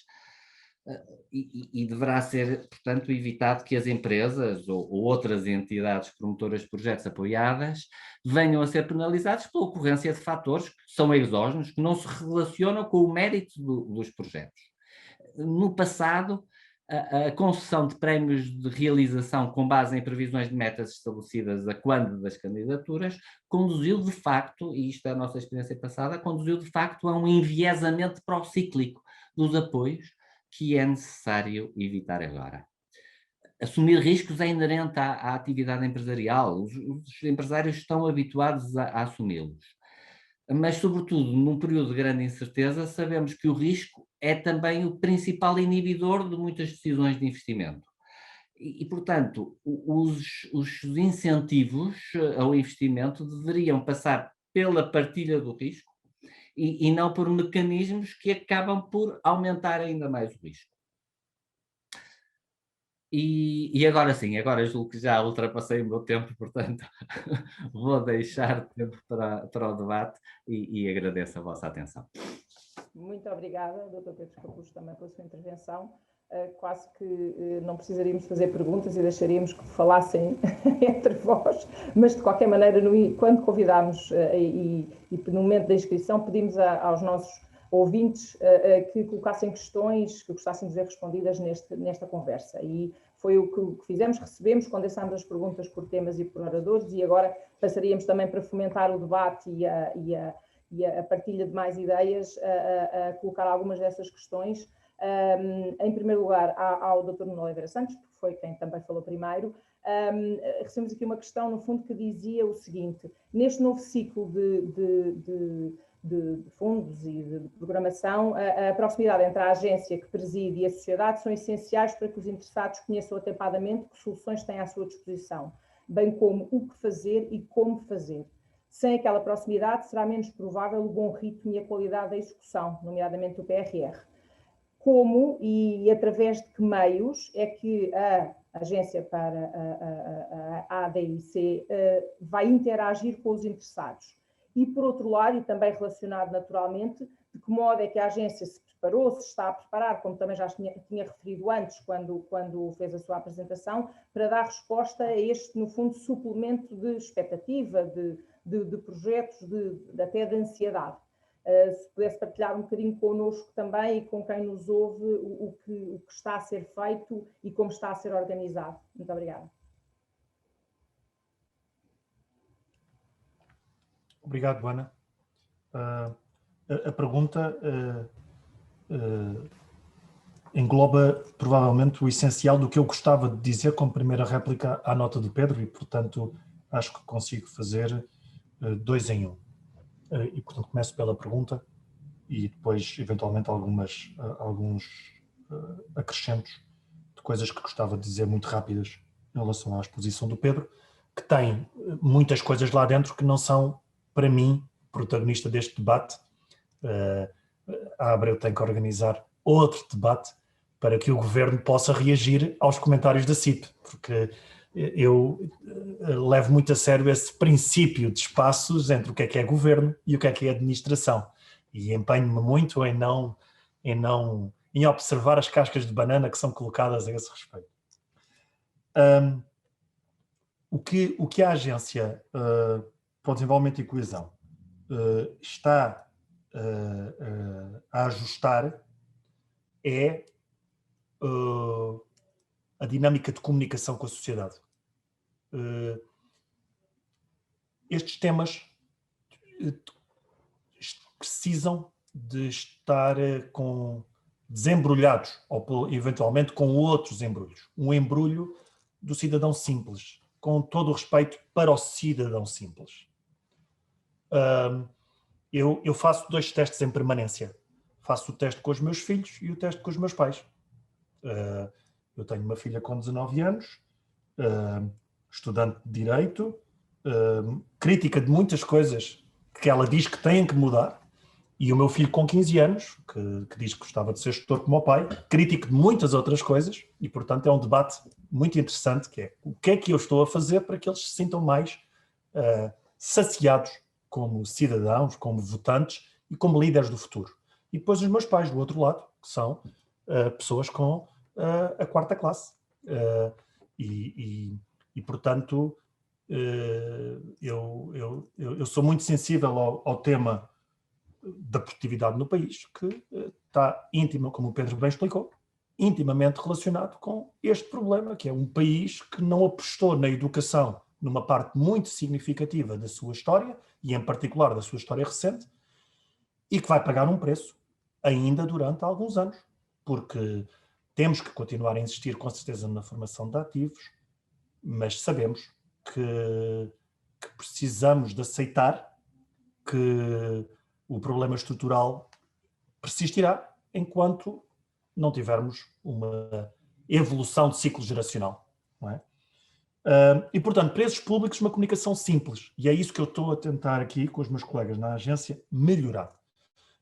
e deverá ser, portanto, evitado que as empresas ou outras entidades promotoras de projetos apoiadas venham a ser penalizadas pela ocorrência de fatores que são exógenos, que não se relacionam com o mérito dos projetos. No passado, a concessão de prémios de realização com base em previsões de metas estabelecidas a quando das candidaturas conduziu de facto, e isto é a nossa experiência passada, conduziu de facto a um enviesamento procíclico dos apoios, que é necessário evitar agora. assumir riscos é inerente à atividade empresarial. Os empresários estão habituados a assumi-los. Mas, sobretudo, num período de grande incerteza, sabemos que o risco é também o principal inibidor de muitas decisões de investimento. Portanto, os incentivos ao investimento deveriam passar pela partilha do risco e não por mecanismos que acabam por aumentar ainda mais o risco. Agora sim, agora julgo que já ultrapassei o meu tempo, portanto, vou deixar tempo para o debate e agradeço a vossa atenção. Muito obrigada, Dr. Pedro Capucho, também pela sua intervenção. Quase que não precisaríamos fazer perguntas e deixaríamos que falassem entre vós, mas de qualquer maneira, quando convidámos e no momento da inscrição, pedimos aos nossos ouvintes que colocassem questões que gostassem de ver respondidas nesta conversa. E foi o que fizemos, recebemos, condensámos as perguntas por temas e por oradores e agora passaríamos também para fomentar o debate e a partilha de mais ideias, a colocar algumas dessas questões. Em primeiro lugar, ao Dr. Nuno Oliveira Santos, porque foi quem também falou primeiro. Recebemos aqui uma questão, no fundo, que dizia o seguinte: neste novo ciclo de fundos e de programação, a proximidade entre a agência que preside e a sociedade são essenciais para que os interessados conheçam atempadamente que soluções têm à sua disposição, bem como o que fazer e como fazer. Sem aquela proximidade, será menos provável o bom ritmo e a qualidade da execução, nomeadamente do PRR. Como e através de que meios é que a agência para a ADIC vai interagir com os interessados? E, por outro lado, e também relacionado naturalmente, de que modo é que a agência se preparou, se está a preparar, como também já tinha referido antes, quando fez a sua apresentação, para dar resposta a este, no fundo, suplemento de expectativa, de projetos, até de ansiedade. Se pudesse partilhar um bocadinho connosco também e com quem nos ouve o que está a ser feito e como está a ser organizado. Muito obrigada. Obrigado, Ana. A pergunta engloba provavelmente o essencial do que eu gostava de dizer como primeira réplica à nota do Pedro e, portanto, acho que consigo fazer 2 em 1. E, portanto, começo pela pergunta e depois, eventualmente, alguns acrescentos de coisas que gostava de dizer muito rápidas em relação à exposição do Pedro, que tem muitas coisas lá dentro que não são, para mim, protagonista deste debate. A Abreu tem que organizar outro debate para que o Governo possa reagir aos comentários da CIP, porque eu levo muito a sério esse princípio de espaços entre o que é Governo e o que é administração, e empenho-me muito em observar as cascas de banana que são colocadas a esse respeito. O que a Agência para o Desenvolvimento e Coesão está a ajustar é a dinâmica de comunicação com a sociedade. Estes temas precisam de estar desembrulhados, ou eventualmente com outros embrulhos. Um embrulho do cidadão simples, com todo o respeito para o cidadão simples. Eu faço 2 testes em permanência. Faço o teste com os meus filhos e o teste com os meus pais. Eu tenho uma filha com 19 anos, estudante de Direito, crítica de muitas coisas que ela diz que têm que mudar, e o meu filho com 15 anos, que diz que gostava de ser gestor como o pai, crítico de muitas outras coisas, e portanto é um debate muito interessante, que é o que é que eu estou a fazer para que eles se sintam mais saciados como cidadãos, como votantes e como líderes do futuro. E depois os meus pais do outro lado, que são pessoas com a 4ª classe. E portanto, eu sou muito sensível ao tema da produtividade no país, que está íntima, como o Pedro bem explicou, intimamente relacionado com este problema, que é um país que não apostou na educação numa parte muito significativa da sua história, e em particular da sua história recente, e que vai pagar um preço ainda durante alguns anos, porque Temos que continuar a insistir, com certeza, na formação de ativos, mas sabemos que precisamos de aceitar que o problema estrutural persistirá enquanto não tivermos uma evolução de ciclo geracional, não é? E, portanto, preços públicos, uma comunicação simples. E é isso que eu estou a tentar aqui, com os meus colegas na agência, melhorar.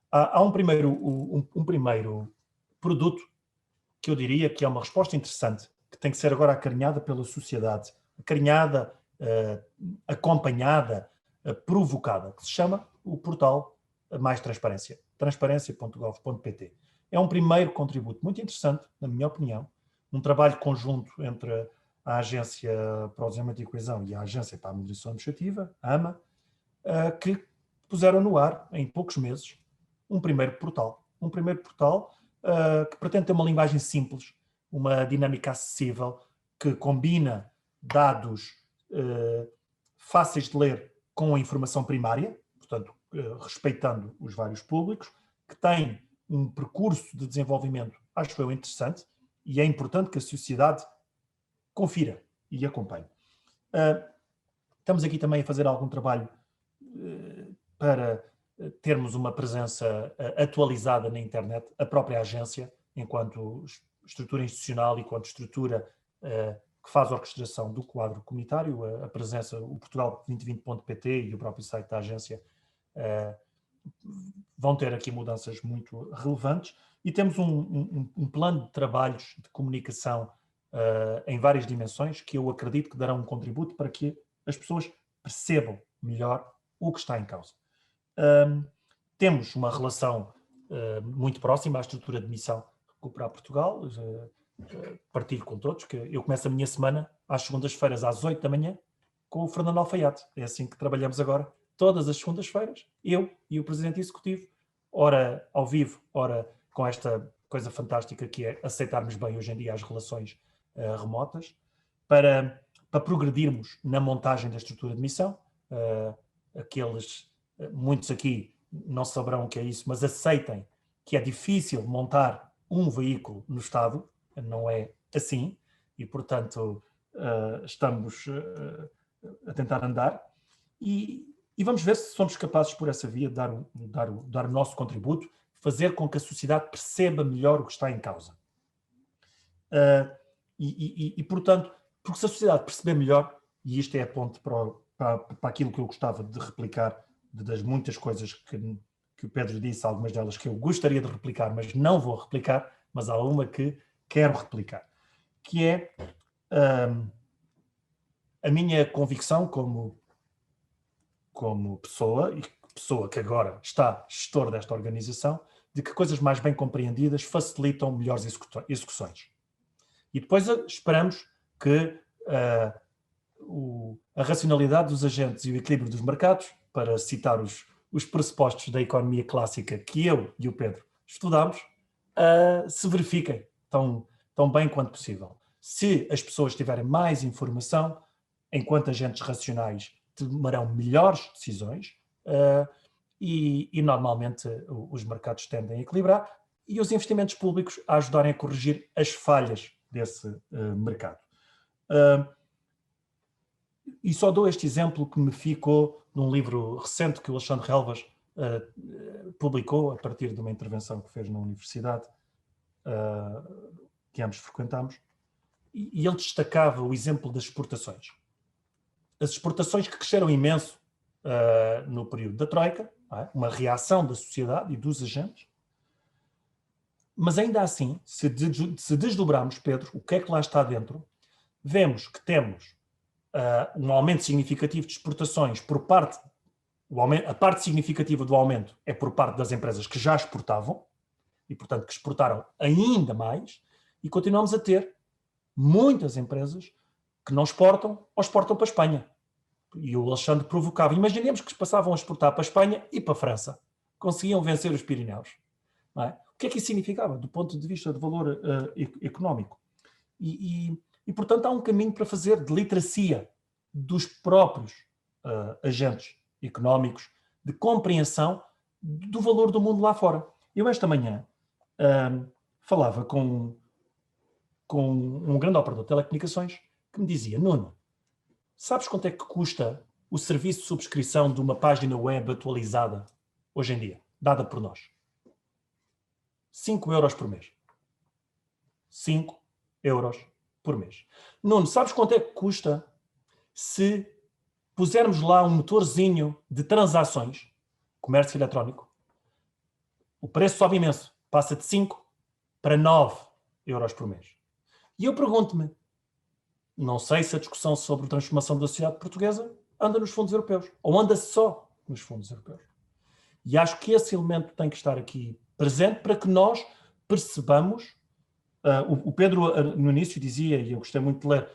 Há um primeiro produto que eu diria que é uma resposta interessante, que tem que ser agora acarinhada pela sociedade, acarinhada, acompanhada, provocada, que se chama o portal Mais Transparência, transparência.gov.pt. É um primeiro contributo muito interessante, na minha opinião, um trabalho conjunto entre a Agência para o Desenvolvimento e Coesão e a Agência para a Administração Administrativa, a AMA, que puseram no ar, em poucos meses, um primeiro portal. Um primeiro portal que pretende ter uma linguagem simples, uma dinâmica acessível, que combina dados fáceis de ler com a informação primária, portanto, respeitando os vários públicos, que tem um percurso de desenvolvimento, acho eu, interessante, e é importante que a sociedade confira e acompanhe. Estamos aqui também a fazer algum trabalho para termos uma presença atualizada na internet, a própria agência, enquanto estrutura institucional e enquanto estrutura que faz a orquestração do quadro comunitário, a presença, o Portugal2020.pt e o próprio site da agência vão ter aqui mudanças muito relevantes, e temos um plano de trabalhos de comunicação em várias dimensões que eu acredito que darão um contributo para que as pessoas percebam melhor o que está em causa. Temos uma relação muito próxima à estrutura de missão Recuperar Portugal. Partilho com todos que eu começo a minha semana às segundas-feiras às 8 da manhã com o Fernando Alfaiate. É assim que trabalhamos agora, todas as segundas-feiras, eu e o Presidente Executivo, ora ao vivo, ora com esta coisa fantástica que é aceitarmos bem hoje em dia as relações remotas, para progredirmos na montagem da estrutura de missão. Muitos aqui não saberão o que é isso, mas aceitem que é difícil montar um veículo no Estado, não é assim, e portanto estamos a tentar andar, e vamos ver se somos capazes por essa via de dar o nosso contributo, fazer com que a sociedade perceba melhor o que está em causa. E portanto, porque se a sociedade perceber melhor, e isto é a ponte para aquilo que eu gostava de replicar, das muitas coisas que o Pedro disse, algumas delas que eu gostaria de replicar, mas não vou replicar, mas há uma que quero replicar, que é a minha convicção como pessoa, e pessoa que agora está gestor desta organização, de que coisas mais bem compreendidas facilitam melhores execuções. E depois esperamos que a racionalidade dos agentes e o equilíbrio dos mercados, para citar os pressupostos da economia clássica que eu e o Pedro estudámos, se verifiquem tão bem quanto possível. Se as pessoas tiverem mais informação, enquanto agentes racionais tomarão melhores decisões, e normalmente os mercados tendem a equilibrar, e os investimentos públicos a ajudarem a corrigir as falhas desse mercado. E só dou este exemplo que me ficou num livro recente que o Alexandre Relvas publicou a partir de uma intervenção que fez na universidade, que ambos frequentámos, e ele destacava o exemplo das exportações. As exportações que cresceram imenso no período da Troika, uma reação da sociedade e dos agentes, mas ainda assim, se desdobrarmos, Pedro, o que é que lá está dentro, vemos que temos um aumento significativo de exportações por parte, a parte significativa do aumento é por parte das empresas que já exportavam, e portanto que exportaram ainda mais, e continuamos a ter muitas empresas que não exportam ou exportam para a Espanha. E o Alexandre provocava. Imaginemos que passavam a exportar para a Espanha e para a França. Conseguiam vencer os Pirineus. Não é? O que é que isso significava do ponto de vista de valor económico? E, portanto, há um caminho para fazer de literacia dos próprios agentes económicos, de compreensão do valor do mundo lá fora. Eu esta manhã falava com com um grande operador de telecomunicações que me dizia: Nuno, sabes quanto é que custa o serviço de subscrição de uma página web atualizada hoje em dia, dada por nós? 5 euros por mês. 5 euros por mês. Nuno, sabes quanto é que custa se pusermos lá um motorzinho de transações, comércio eletrónico? O preço sobe imenso. Passa de 5 para 9 euros por mês. E eu pergunto-me, não sei se a discussão sobre a transformação da sociedade portuguesa anda nos fundos europeus, ou anda só nos fundos europeus. E acho que esse elemento tem que estar aqui presente para que nós percebamos. O Pedro, no início, dizia, e eu gostei muito de ler,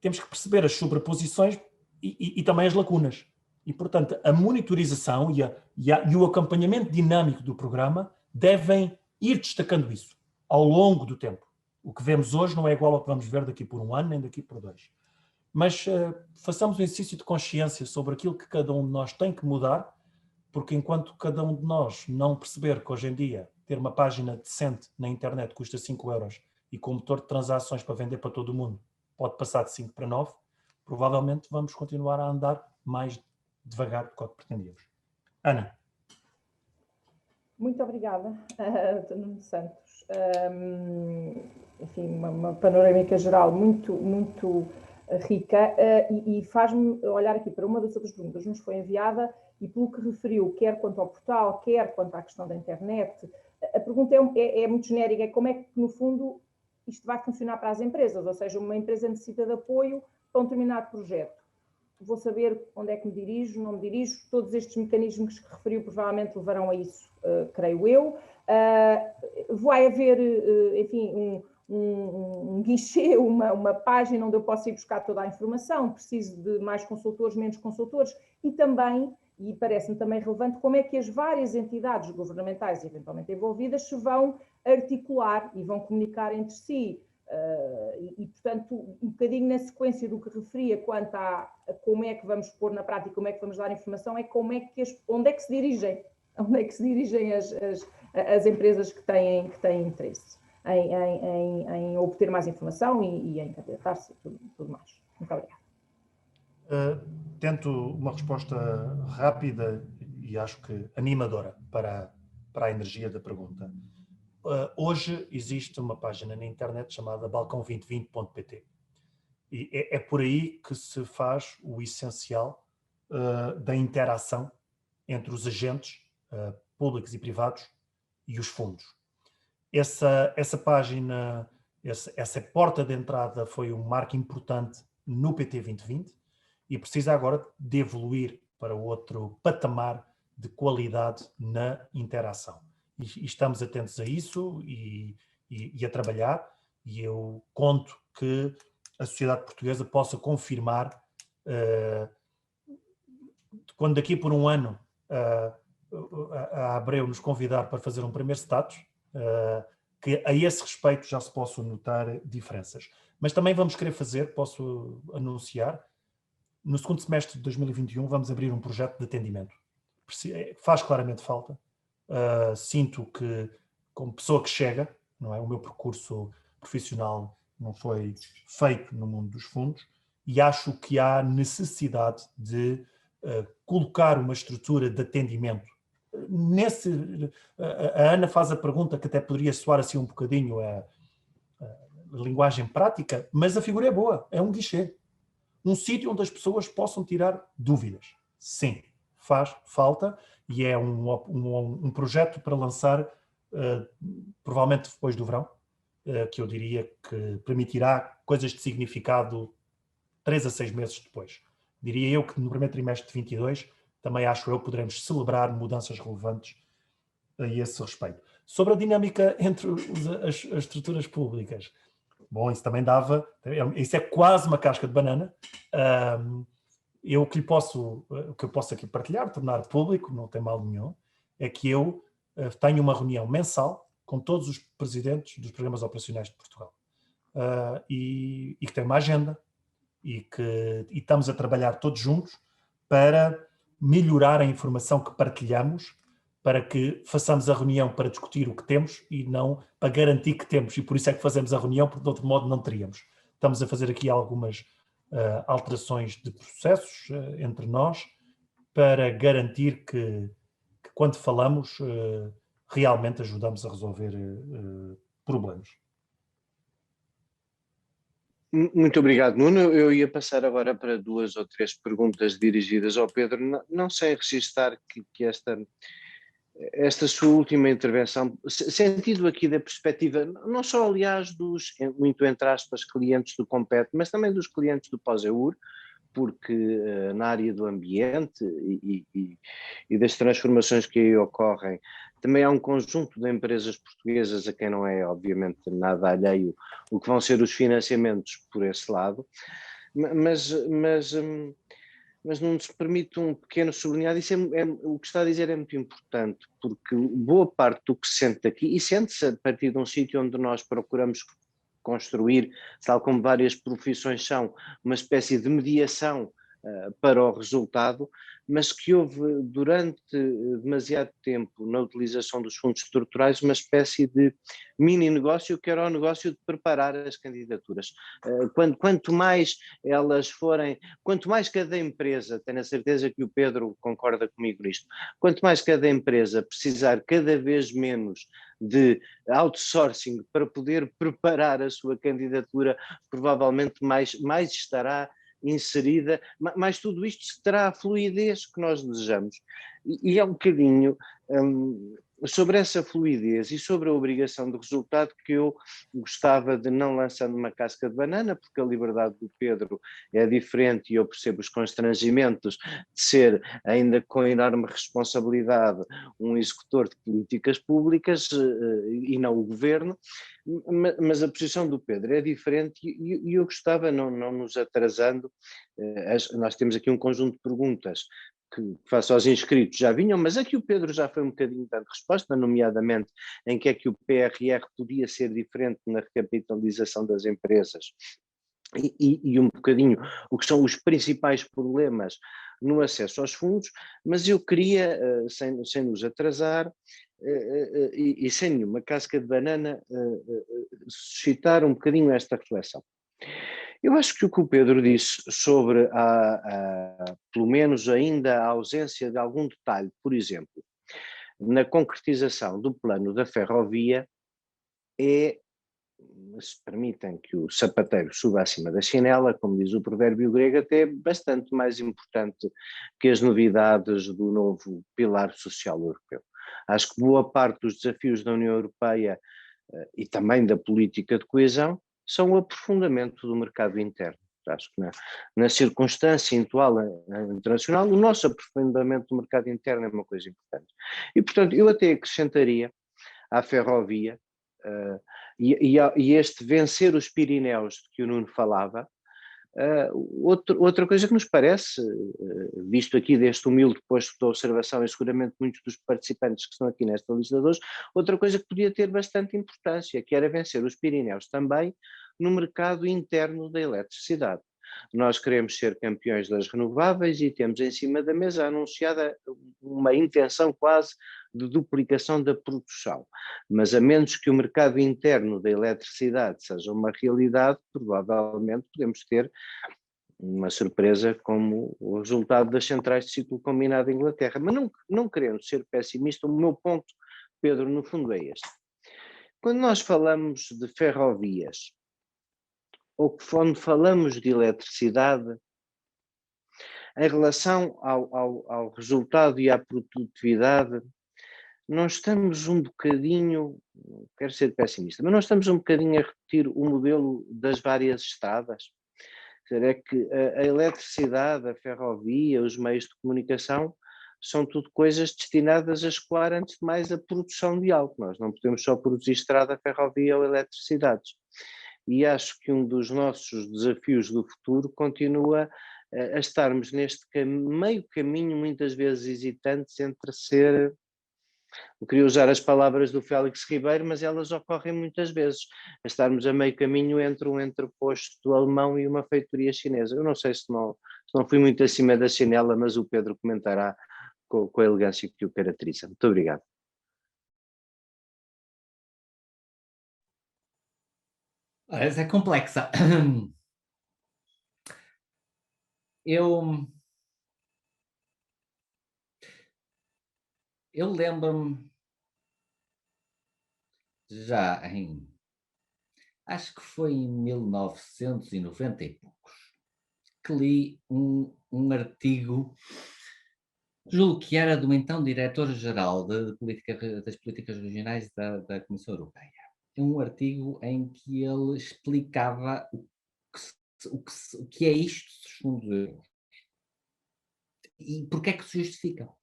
temos que perceber as sobreposições e também as lacunas. E, portanto, a monitorização e o acompanhamento dinâmico do programa devem ir destacando isso ao longo do tempo. O que vemos hoje não é igual ao que vamos ver daqui por 1 ano, nem daqui por 2. Mas façamos um exercício de consciência sobre aquilo que cada um de nós tem que mudar, porque enquanto cada um de nós não perceber que hoje em dia ter uma página decente na internet custa 5 euros e com motor de transações para vender para todo o mundo pode passar de 5 para 9, provavelmente vamos continuar a andar mais devagar do que o que pretendíamos. Ana. Muito obrigada, Nuno Santos. Enfim, uma panorâmica geral muito rica e faz-me olhar aqui para uma das outras perguntas que nos foi enviada e pelo que referiu, quer quanto ao portal, quer quanto à questão da internet. A pergunta é muito genérica, é como é que, no fundo, isto vai funcionar para as empresas, ou seja, uma empresa necessita de apoio para um determinado projeto. Vou saber onde é que me dirijo, não me dirijo, todos estes mecanismos que referiu provavelmente levarão a isso, creio eu. Vai haver, enfim, um guichê, uma página onde eu posso ir buscar toda a informação, preciso de mais consultores, menos consultores, e também, e parece-me também relevante, como é que as várias entidades governamentais eventualmente envolvidas se vão articular e vão comunicar entre si. Portanto, um bocadinho na sequência do que referia quanto a como é que vamos pôr na prática, como é que vamos dar informação, é como é que onde é que se dirigem as empresas que têm interesse em obter mais informação e em candidatar-se e tudo mais. Muito obrigada. Tento uma resposta rápida e acho que animadora para a energia da pergunta. Hoje existe uma página na internet chamada balcão2020.pt e é por aí que se faz o essencial da interação entre os agentes públicos e privados e os fundos. Essa página, essa porta de entrada foi um marco importante no PT 2020 e precisa agora de evoluir para outro patamar de qualidade na interação. E estamos atentos a isso e a trabalhar, e eu conto que a sociedade portuguesa possa confirmar, quando daqui por 1 ano a Abreu nos convidar para fazer um primeiro status, que a esse respeito já se possam notar diferenças. Mas também vamos querer fazer, posso anunciar, no segundo semestre de 2021 vamos abrir um projeto de atendimento. Faz claramente falta. Sinto que, como pessoa que chega, não é? O meu percurso profissional não foi feito no mundo dos fundos e acho que há necessidade de colocar uma estrutura de atendimento. A Ana faz a pergunta que até poderia soar assim um bocadinho a linguagem prática, mas a figura é boa, é um guichê. Um sítio onde as pessoas possam tirar dúvidas. Sim, faz falta e é um projeto para lançar provavelmente depois do verão, que eu diria que permitirá coisas de significado 3 a 6 meses depois. Diria eu que no primeiro trimestre de 22 também acho eu poderemos celebrar mudanças relevantes a esse respeito. Sobre a dinâmica entre as estruturas públicas, bom, isso também isso é quase uma casca de banana. O que eu posso aqui partilhar, tornar público, não tem mal nenhum, é que eu tenho uma reunião mensal com todos os presidentes dos programas operacionais de Portugal e que tem uma agenda e estamos a trabalhar todos juntos para melhorar a informação que partilhamos, para que façamos a reunião para discutir o que temos e não para garantir que temos, e por isso é que fazemos a reunião, porque de outro modo não teríamos. Estamos a fazer aqui algumas alterações de processos entre nós para garantir que quando falamos realmente ajudamos a resolver problemas. Muito obrigado, Nuno. Eu ia passar agora para 2 ou 3 perguntas dirigidas ao Pedro, não sem registar que esta sua última intervenção, sentido aqui da perspectiva, não só aliás dos, muito entre aspas, clientes do Compete, mas também dos clientes do Pós-EUR, porque na área do ambiente e das transformações que aí ocorrem, também há um conjunto de empresas portuguesas a quem não é obviamente nada alheio o que vão ser os financiamentos por esse lado, mas não nos permite um pequeno sublinhado. Isso o que está a dizer é muito importante, porque boa parte do que se sente aqui, e sente-se a partir de um sítio onde nós procuramos construir, tal como várias profissões são, uma espécie de mediação para o resultado, mas que houve durante demasiado tempo na utilização dos fundos estruturais uma espécie de mini negócio que era o negócio de preparar as candidaturas. Quanto mais elas forem, quanto mais cada empresa, tenho a certeza que o Pedro concorda comigo nisto, quanto mais cada empresa precisar cada vez menos de outsourcing para poder preparar a sua candidatura, provavelmente mais estará inserida, mas tudo isto terá a fluidez que nós desejamos. E é um bocadinho sobre essa fluidez e sobre a obrigação de resultado que eu gostava de, não lançando uma casca de banana, porque a liberdade do Pedro é diferente e eu percebo os constrangimentos de ser, ainda com enorme responsabilidade, um executor de políticas públicas e não o governo, mas a posição do Pedro é diferente e eu gostava, não nos atrasando, nós temos aqui um conjunto de perguntas que faço aos inscritos já vinham, mas aqui o Pedro já foi um bocadinho dando resposta, nomeadamente em que é que o PRR podia ser diferente na recapitalização das empresas e um bocadinho o que são os principais problemas no acesso aos fundos, mas eu queria, sem nos atrasar, e sem nenhuma casca de banana, suscitar um bocadinho esta reflexão. Eu acho que o que o Pedro disse sobre, pelo menos ainda a ausência de algum detalhe, por exemplo, na concretização do plano da ferrovia, se permitem que o sapateiro suba acima da chinela, como diz o provérbio grego, até bastante mais importante que as novidades do novo pilar social europeu. Acho que boa parte dos desafios da União Europeia e também da política de coesão são o aprofundamento do mercado interno. Acho que na circunstância atual internacional, o nosso aprofundamento do mercado interno é uma coisa importante. E, portanto, eu até acrescentaria à ferrovia e este vencer os Pirineus de que o Nuno falava, outra coisa que nos parece, visto aqui deste humilde posto de observação e seguramente muitos dos participantes que estão aqui nesta lista de hoje, outra coisa que podia ter bastante importância, que era vencer os Pirineus também no mercado interno da eletricidade. Nós queremos ser campeões das renováveis e temos em cima da mesa anunciada uma intenção quase de duplicação da produção, mas a menos que o mercado interno da eletricidade seja uma realidade, provavelmente podemos ter uma surpresa como o resultado das centrais de ciclo combinado da Inglaterra. Mas não querendo ser pessimista, o meu ponto, Pedro, no fundo é este. Quando nós falamos de ferrovias, ou quando falamos de eletricidade, em relação ao resultado e à produtividade, nós estamos um bocadinho, quero ser pessimista, mas nós estamos um bocadinho a repetir o modelo das várias estradas. É que a eletricidade, a ferrovia, os meios de comunicação são tudo coisas destinadas a escoar antes de mais a produção de algo. Nós não podemos só produzir estrada, ferrovia ou eletricidades. E acho que um dos nossos desafios do futuro continua a estarmos neste meio caminho, muitas vezes hesitantes entre ser, eu queria usar as palavras do Félix Ribeiro, mas elas ocorrem muitas vezes, a estarmos a meio caminho entre um entreposto alemão e uma feitoria chinesa. Eu não sei se não fui muito acima da chinela, mas o Pedro comentará com a elegância que o caracteriza. Muito obrigado. Essa é complexa. Eu lembro-me já acho que foi em 1990 e poucos, que li um artigo, julgo que era do então diretor-geral das políticas regionais da Comissão Europeia. Um artigo em que ele explicava o que é isto dos fundos europeus e porque é que se justificam.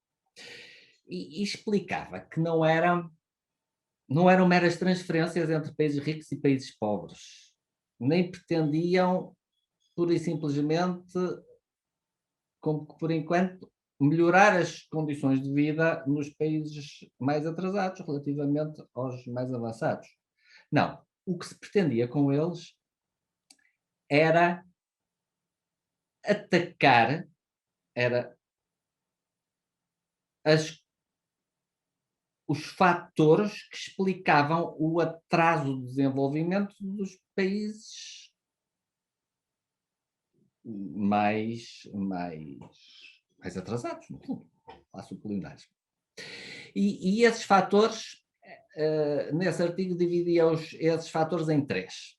E explicava que não eram meras transferências entre países ricos e países pobres, nem pretendiam, pura e simplesmente, como que por enquanto, melhorar as condições de vida nos países mais atrasados relativamente aos mais avançados. Não, o que se pretendia com eles era atacar, era os fatores que explicavam o atraso do desenvolvimento dos países mais atrasados, no fundo, lá subculinares. E esses fatores, nesse artigo, dividia esses fatores em 3.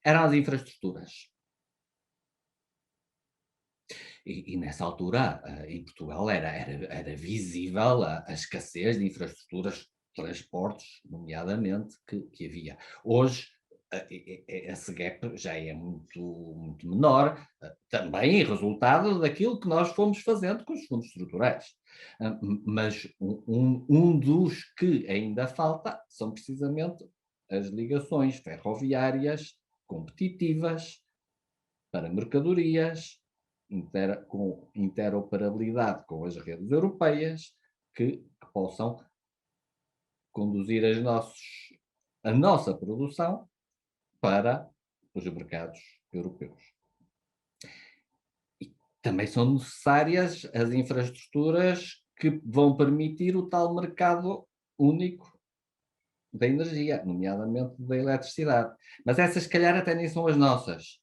Eram as infraestruturas. E nessa altura, em Portugal, era visível a escassez de infraestruturas de transportes, nomeadamente, que havia. Hoje, esse gap já é muito, muito menor, também resultado daquilo que nós fomos fazendo com os fundos estruturais. Mas um dos que ainda falta são precisamente as ligações ferroviárias competitivas para mercadorias, com interoperabilidade com as redes europeias, que possam conduzir a nossa produção para os mercados europeus. E também são necessárias as infraestruturas que vão permitir o tal mercado único da energia, nomeadamente da eletricidade. Mas essas, se calhar, até nem são as nossas.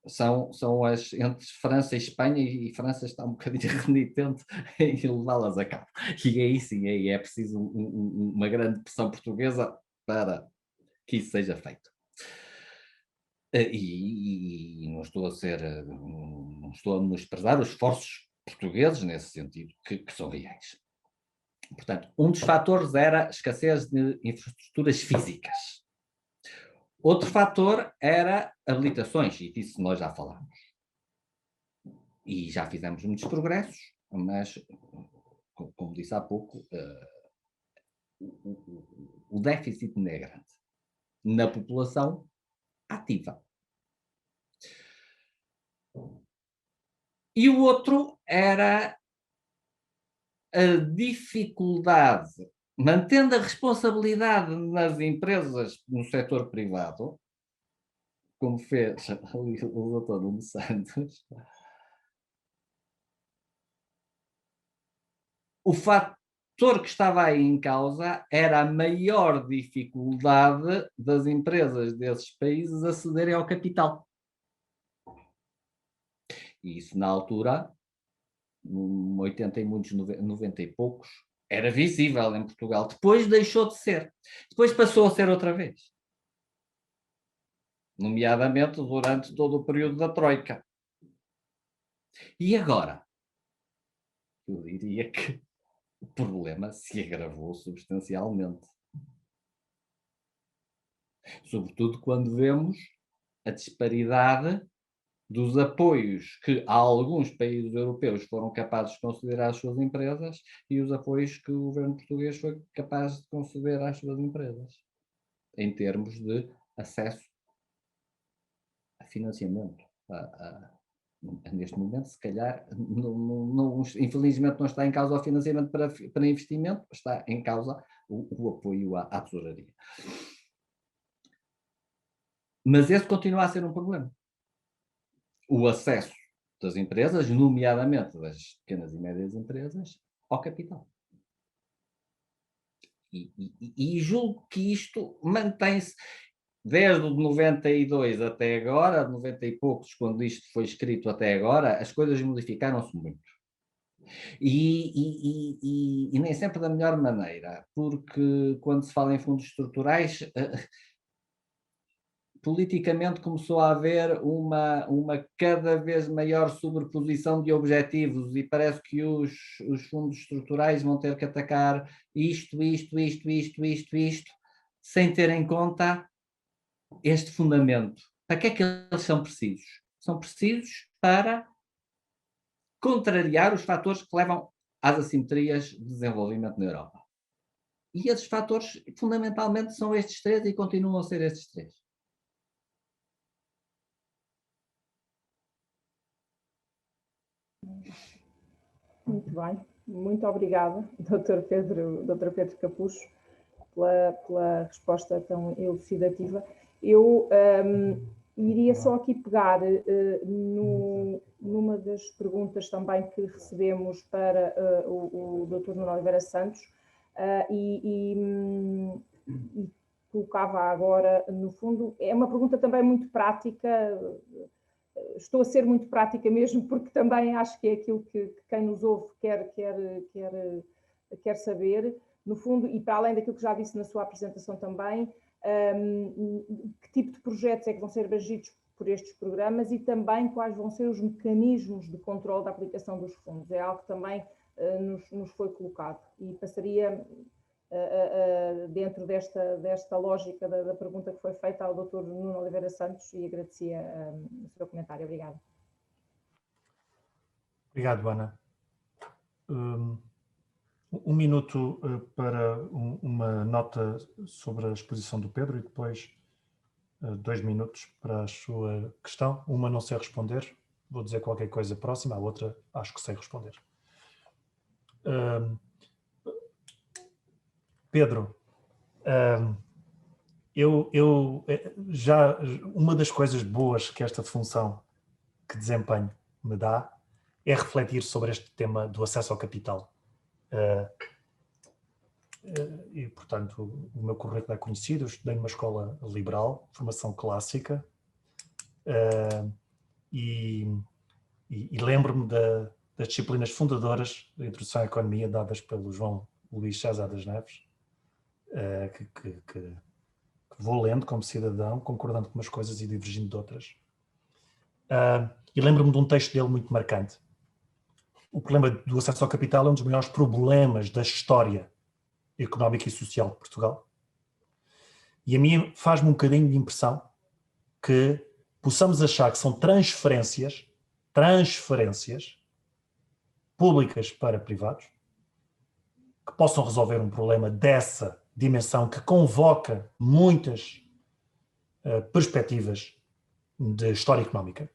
São as entre França e Espanha, e França está um bocadinho renitente em levá-las a cabo. E aí sim, aí é preciso uma grande pressão portuguesa para que isso seja feito. E não estou a menosprezar os esforços portugueses nesse sentido, que são reais. Portanto, um dos fatores era a escassez de infraestruturas físicas. Outro fator era habilitações, e disso nós já falámos. E já fizemos muitos progressos, mas, como disse há pouco, o déficit não é grande na população ativa. E o outro era a dificuldade, mantendo a responsabilidade nas empresas no setor privado, como fez ali o doutor Nuno Santos, o fator que estava aí em causa era a maior dificuldade das empresas desses países acederem ao capital. E isso, na altura, 80 e muitos, 90 e poucos, era visível em Portugal. Depois deixou de ser. Depois passou a ser outra vez. Nomeadamente durante todo o período da Troika. E agora? Eu diria que o problema se agravou substancialmente. Sobretudo quando vemos a disparidade dos apoios que alguns países europeus foram capazes de conceder às suas empresas e os apoios que o governo português foi capaz de conceder às suas empresas, em termos de acesso a financiamento. Neste momento, se calhar, infelizmente não está em causa o financiamento para investimento, está em causa o apoio à tesouraria. Mas esse continua a ser um problema. O acesso das empresas, nomeadamente das pequenas e médias empresas, ao capital. E julgo que isto mantém-se desde o de 92 até agora, de 90 e poucos, quando isto foi escrito até agora, as coisas modificaram-se muito. E nem sempre da melhor maneira, porque quando se fala em fundos estruturais, politicamente começou a haver uma cada vez maior sobreposição de objetivos e parece que os fundos estruturais vão ter que atacar isto, sem ter em conta este fundamento. Para que é que eles são precisos? São precisos para contrariar os fatores que levam às assimetrias de desenvolvimento na Europa. E esses fatores, fundamentalmente, são estes três e continuam a ser estes três. Muito bem, muito obrigada, Dr. Pedro Capucho, pela resposta tão elucidativa. Eu iria só aqui pegar numa das perguntas também que recebemos para o Dr. Nuno Oliveira Santos e colocava agora, no fundo, é uma pergunta também muito prática. Estou a ser muito prática mesmo, porque também acho que é aquilo que quem nos ouve quer saber, no fundo, e para além daquilo que já disse na sua apresentação também, que tipo de projetos é que vão ser abrangidos por estes programas e também quais vão ser os mecanismos de controle da aplicação dos fundos. É algo que também nos foi colocado. E passaria dentro desta lógica da pergunta que foi feita ao Dr. Nuno Oliveira Santos e agradecia o seu comentário. Obrigada. Obrigado, Ana. Um minuto para uma nota sobre a exposição do Pedro e depois 2 minutos para a sua questão. Uma não sei responder, vou dizer qualquer coisa próxima, a outra acho que sei responder. Pedro, uma das coisas boas que esta função que desempenho me dá é refletir sobre este tema do acesso ao capital. E, portanto, o meu currículo é conhecido, eu estudei numa escola liberal, formação clássica, e lembro-me das disciplinas fundadoras da Introdução à Economia dadas pelo João Luís César das Neves, que vou lendo como cidadão, concordando com umas coisas e divergindo de outras. E lembro-me de um texto dele muito marcante. O problema do acesso ao capital é um dos maiores problemas da história económica e social de Portugal. E a mim faz-me um bocadinho de impressão que possamos achar que são transferências públicas para privados que possam resolver um problema dessa dimensão que convoca muitas perspectivas de história económica.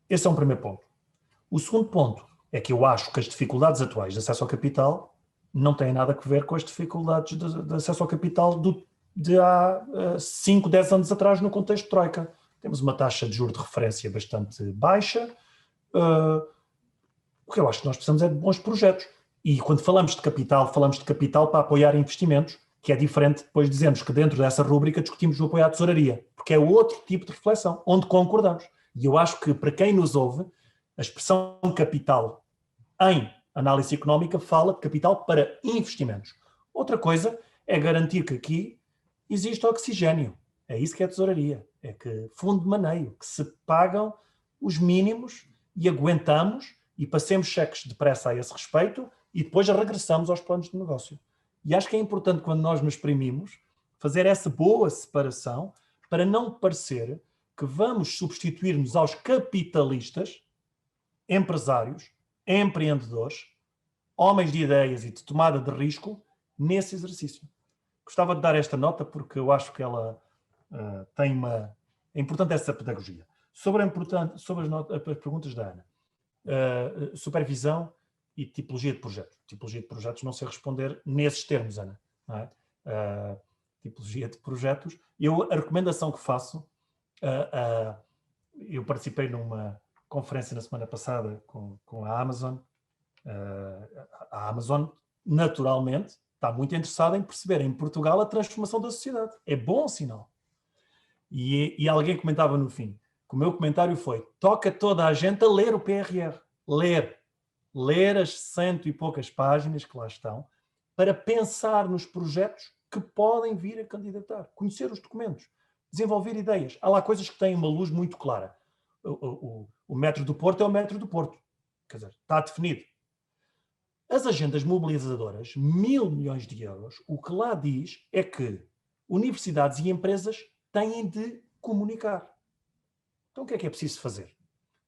Esse é um primeiro ponto. O segundo ponto é que eu acho que as dificuldades atuais de acesso ao capital não têm nada a ver com as dificuldades de acesso ao capital de há 5, 10 anos atrás no contexto de Troika. Temos uma taxa de juros de referência bastante baixa. O que eu acho que nós precisamos é de bons projetos. E quando falamos de capital para apoiar investimentos, que é diferente depois dizemos que dentro dessa rúbrica discutimos o apoio à tesouraria, porque é outro tipo de reflexão, onde concordamos. E eu acho que para quem nos ouve, a expressão capital em análise económica fala de capital para investimentos. Outra coisa é garantir que aqui existe oxigênio. É isso que é a tesouraria. É que fundo de maneio, que se pagam os mínimos e aguentamos e passemos cheques depressa a esse respeito e depois regressamos aos planos de negócio. E acho que é importante, quando nós nos exprimimos, fazer essa boa separação para não parecer que vamos substituir-nos aos capitalistas, empresários, empreendedores, homens de ideias e de tomada de risco nesse exercício. Gostava de dar esta nota porque eu acho que ela tem uma... É importante essa pedagogia. Sobre as perguntas da Ana. Supervisão e tipologia de projetos. Tipologia de projetos não sei responder nesses termos, Ana. Não é? Tipologia de projetos. A recomendação que faço eu participei numa conferência na semana passada com a Amazon. A Amazon, naturalmente, está muito interessada em perceber em Portugal a transformação da sociedade. É bom sinal. E alguém comentava no fim, que o meu comentário foi: toca toda a gente a ler o PRR. Ler as 100 e poucas páginas que lá estão, para pensar nos projetos que podem vir a candidatar, conhecer os documentos, desenvolver ideias. Há lá coisas que têm uma luz muito clara. O metro do Porto é o metro do Porto. Quer dizer, está definido. As agendas mobilizadoras, 1.000 milhões de euros, o que lá diz é que universidades e empresas têm de comunicar. Então o que é preciso fazer?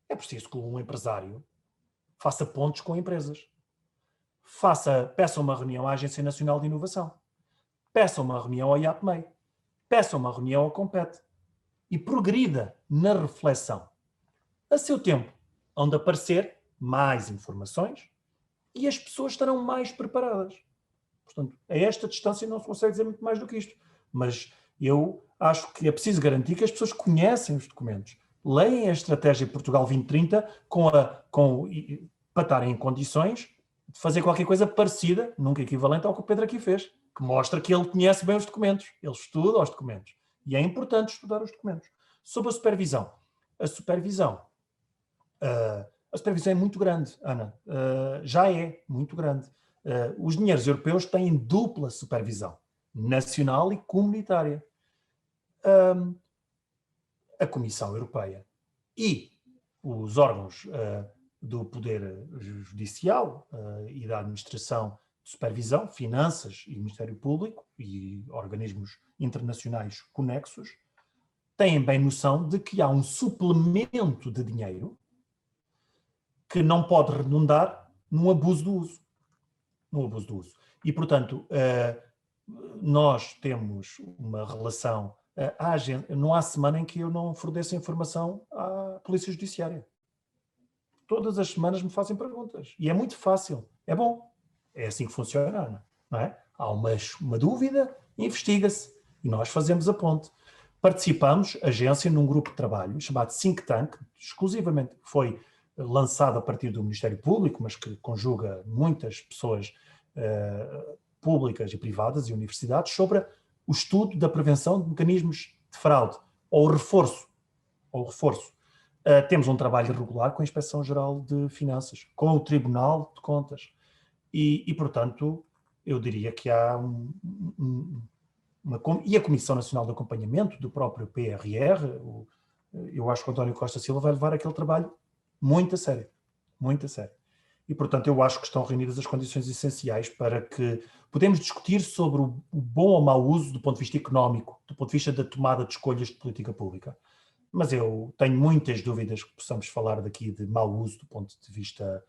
É preciso que um empresário faça pontos com empresas. Peça uma reunião à Agência Nacional de Inovação. Peça uma reunião ao IAPMEI. Peça uma reunião ao Compete. E progrida na reflexão. A seu tempo, hão de aparecer mais informações e as pessoas estarão mais preparadas. Portanto, a esta distância não se consegue dizer muito mais do que isto. Mas eu acho que é preciso garantir que as pessoas conhecem os documentos. Leem a Estratégia Portugal 2030 para estarem em condições de fazer qualquer coisa parecida, nunca equivalente ao que o Pedro aqui fez, que mostra que ele conhece bem os documentos, ele estuda os documentos. E é importante estudar os documentos. Sobre a supervisão. A supervisão é muito grande, Ana. Já é muito grande. Os dinheiros europeus têm dupla supervisão, nacional e comunitária. A Comissão Europeia e os órgãos do Poder Judicial e da Administração de Supervisão, Finanças e Ministério Público e organismos internacionais conexos, têm bem noção de que há um suplemento de dinheiro que não pode redundar num abuso do uso. E, portanto, nós temos uma relação... não há semana em que eu não forneça informação à Polícia Judiciária. Todas as semanas me fazem perguntas. E é muito fácil. É bom. É assim que funciona, não é? Há uma dúvida, investiga-se. E nós fazemos a ponte. Participamos, agência, num grupo de trabalho chamado Think Tank, exclusivamente, que foi lançado a partir do Ministério Público, mas que conjuga muitas pessoas públicas e privadas e universidades, sobre o estudo da prevenção de mecanismos de fraude, ou o reforço. Temos um trabalho regular com a Inspeção-Geral de Finanças, com o Tribunal de Contas. E portanto, eu diria que há e a Comissão Nacional de Acompanhamento do próprio PRR, eu acho que o António Costa Silva vai levar aquele trabalho muito a sério. Muito a sério. E, portanto, eu acho que estão reunidas as condições essenciais para que podemos discutir sobre o bom ou mau uso do ponto de vista económico, do ponto de vista da tomada de escolhas de política pública. Mas eu tenho muitas dúvidas que possamos falar daqui de mau uso do ponto de vista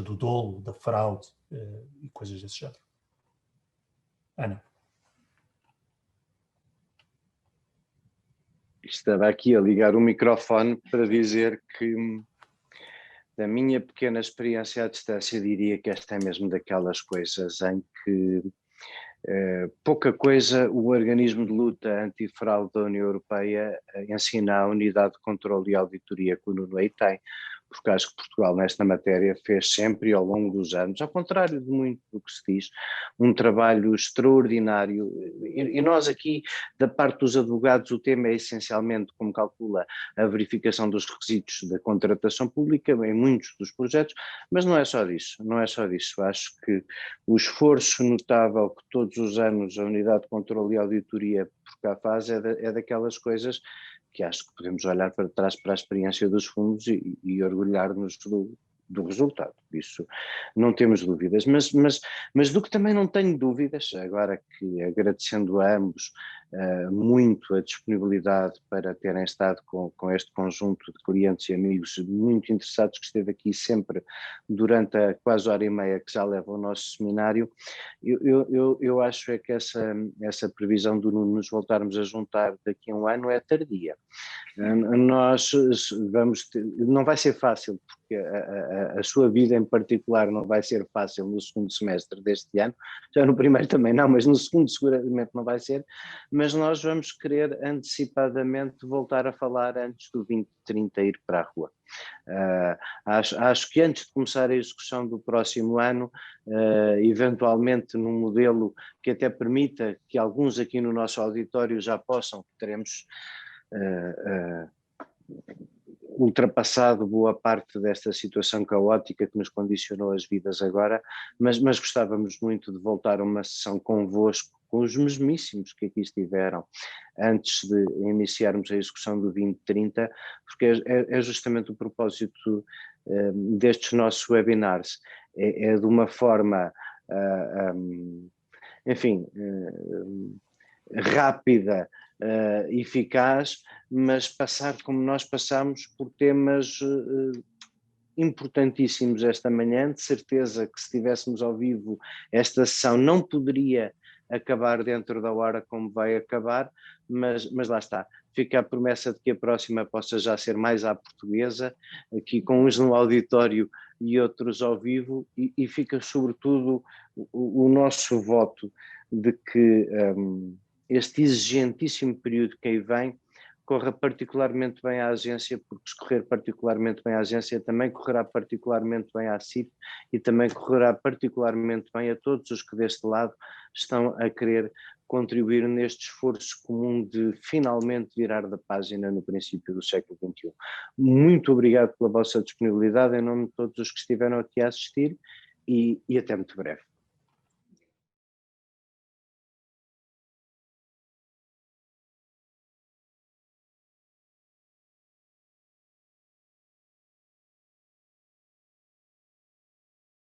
do dolo, da fraude e coisas desse género. Ana. Estava aqui a ligar o microfone para dizer que, da minha pequena experiência à distância, diria que esta é mesmo daquelas coisas em que pouca coisa o organismo de luta antifraude da União Europeia ensina à unidade de controle e auditoria que o Nuno aí tem, porque acho que Portugal nesta matéria fez sempre ao longo dos anos, ao contrário de muito do que se diz, um trabalho extraordinário. E nós aqui, da parte dos advogados, o tema é essencialmente como calcula a verificação dos requisitos da contratação pública em muitos dos projetos, mas não é só disso, Acho que o esforço notável que todos os anos a Unidade de Controle e Auditoria por cá faz é daquelas coisas que acho que podemos olhar para trás para a experiência dos fundos e orgulhar-nos do resultado. Isso não temos dúvidas, mas do que também não tenho dúvidas, agora que agradecendo a ambos muito a disponibilidade para terem estado com este conjunto de clientes e amigos muito interessados que esteve aqui sempre durante a quase hora e meia que já leva o nosso seminário, eu acho é que essa previsão de nos voltarmos a juntar daqui a um ano é tardia. Nós não vai ser fácil, porque a sua vida em particular não vai ser fácil no segundo semestre deste ano, já no primeiro também não, mas no segundo seguramente não vai ser, mas nós vamos querer antecipadamente voltar a falar antes do 2030 ir para a rua. Acho que antes de começar a execução do próximo ano, eventualmente num modelo que até permita que alguns aqui no nosso auditório já possam, teremos ultrapassado boa parte desta situação caótica que nos condicionou as vidas agora, mas gostávamos muito de voltar a uma sessão convosco, com os mesmíssimos que aqui estiveram, antes de iniciarmos a execução do 2030, porque é justamente o propósito destes nossos webinars, é de uma forma, enfim, rápida, eficaz, mas passar como nós passamos por temas importantíssimos esta manhã. De certeza que se estivéssemos ao vivo esta sessão não poderia acabar dentro da hora como vai acabar, mas lá está. Fica a promessa de que a próxima possa já ser mais à portuguesa, aqui com uns no auditório e outros ao vivo, e fica sobretudo o nosso voto de que este exigentíssimo período que aí vem corra particularmente bem à agência, porque se correr particularmente bem à agência, também correrá particularmente bem à CIP e também correrá particularmente bem a todos os que deste lado estão a querer contribuir neste esforço comum de finalmente virar da página no princípio do século XXI. Muito obrigado pela vossa disponibilidade em nome de todos os que estiveram aqui a assistir e até muito breve.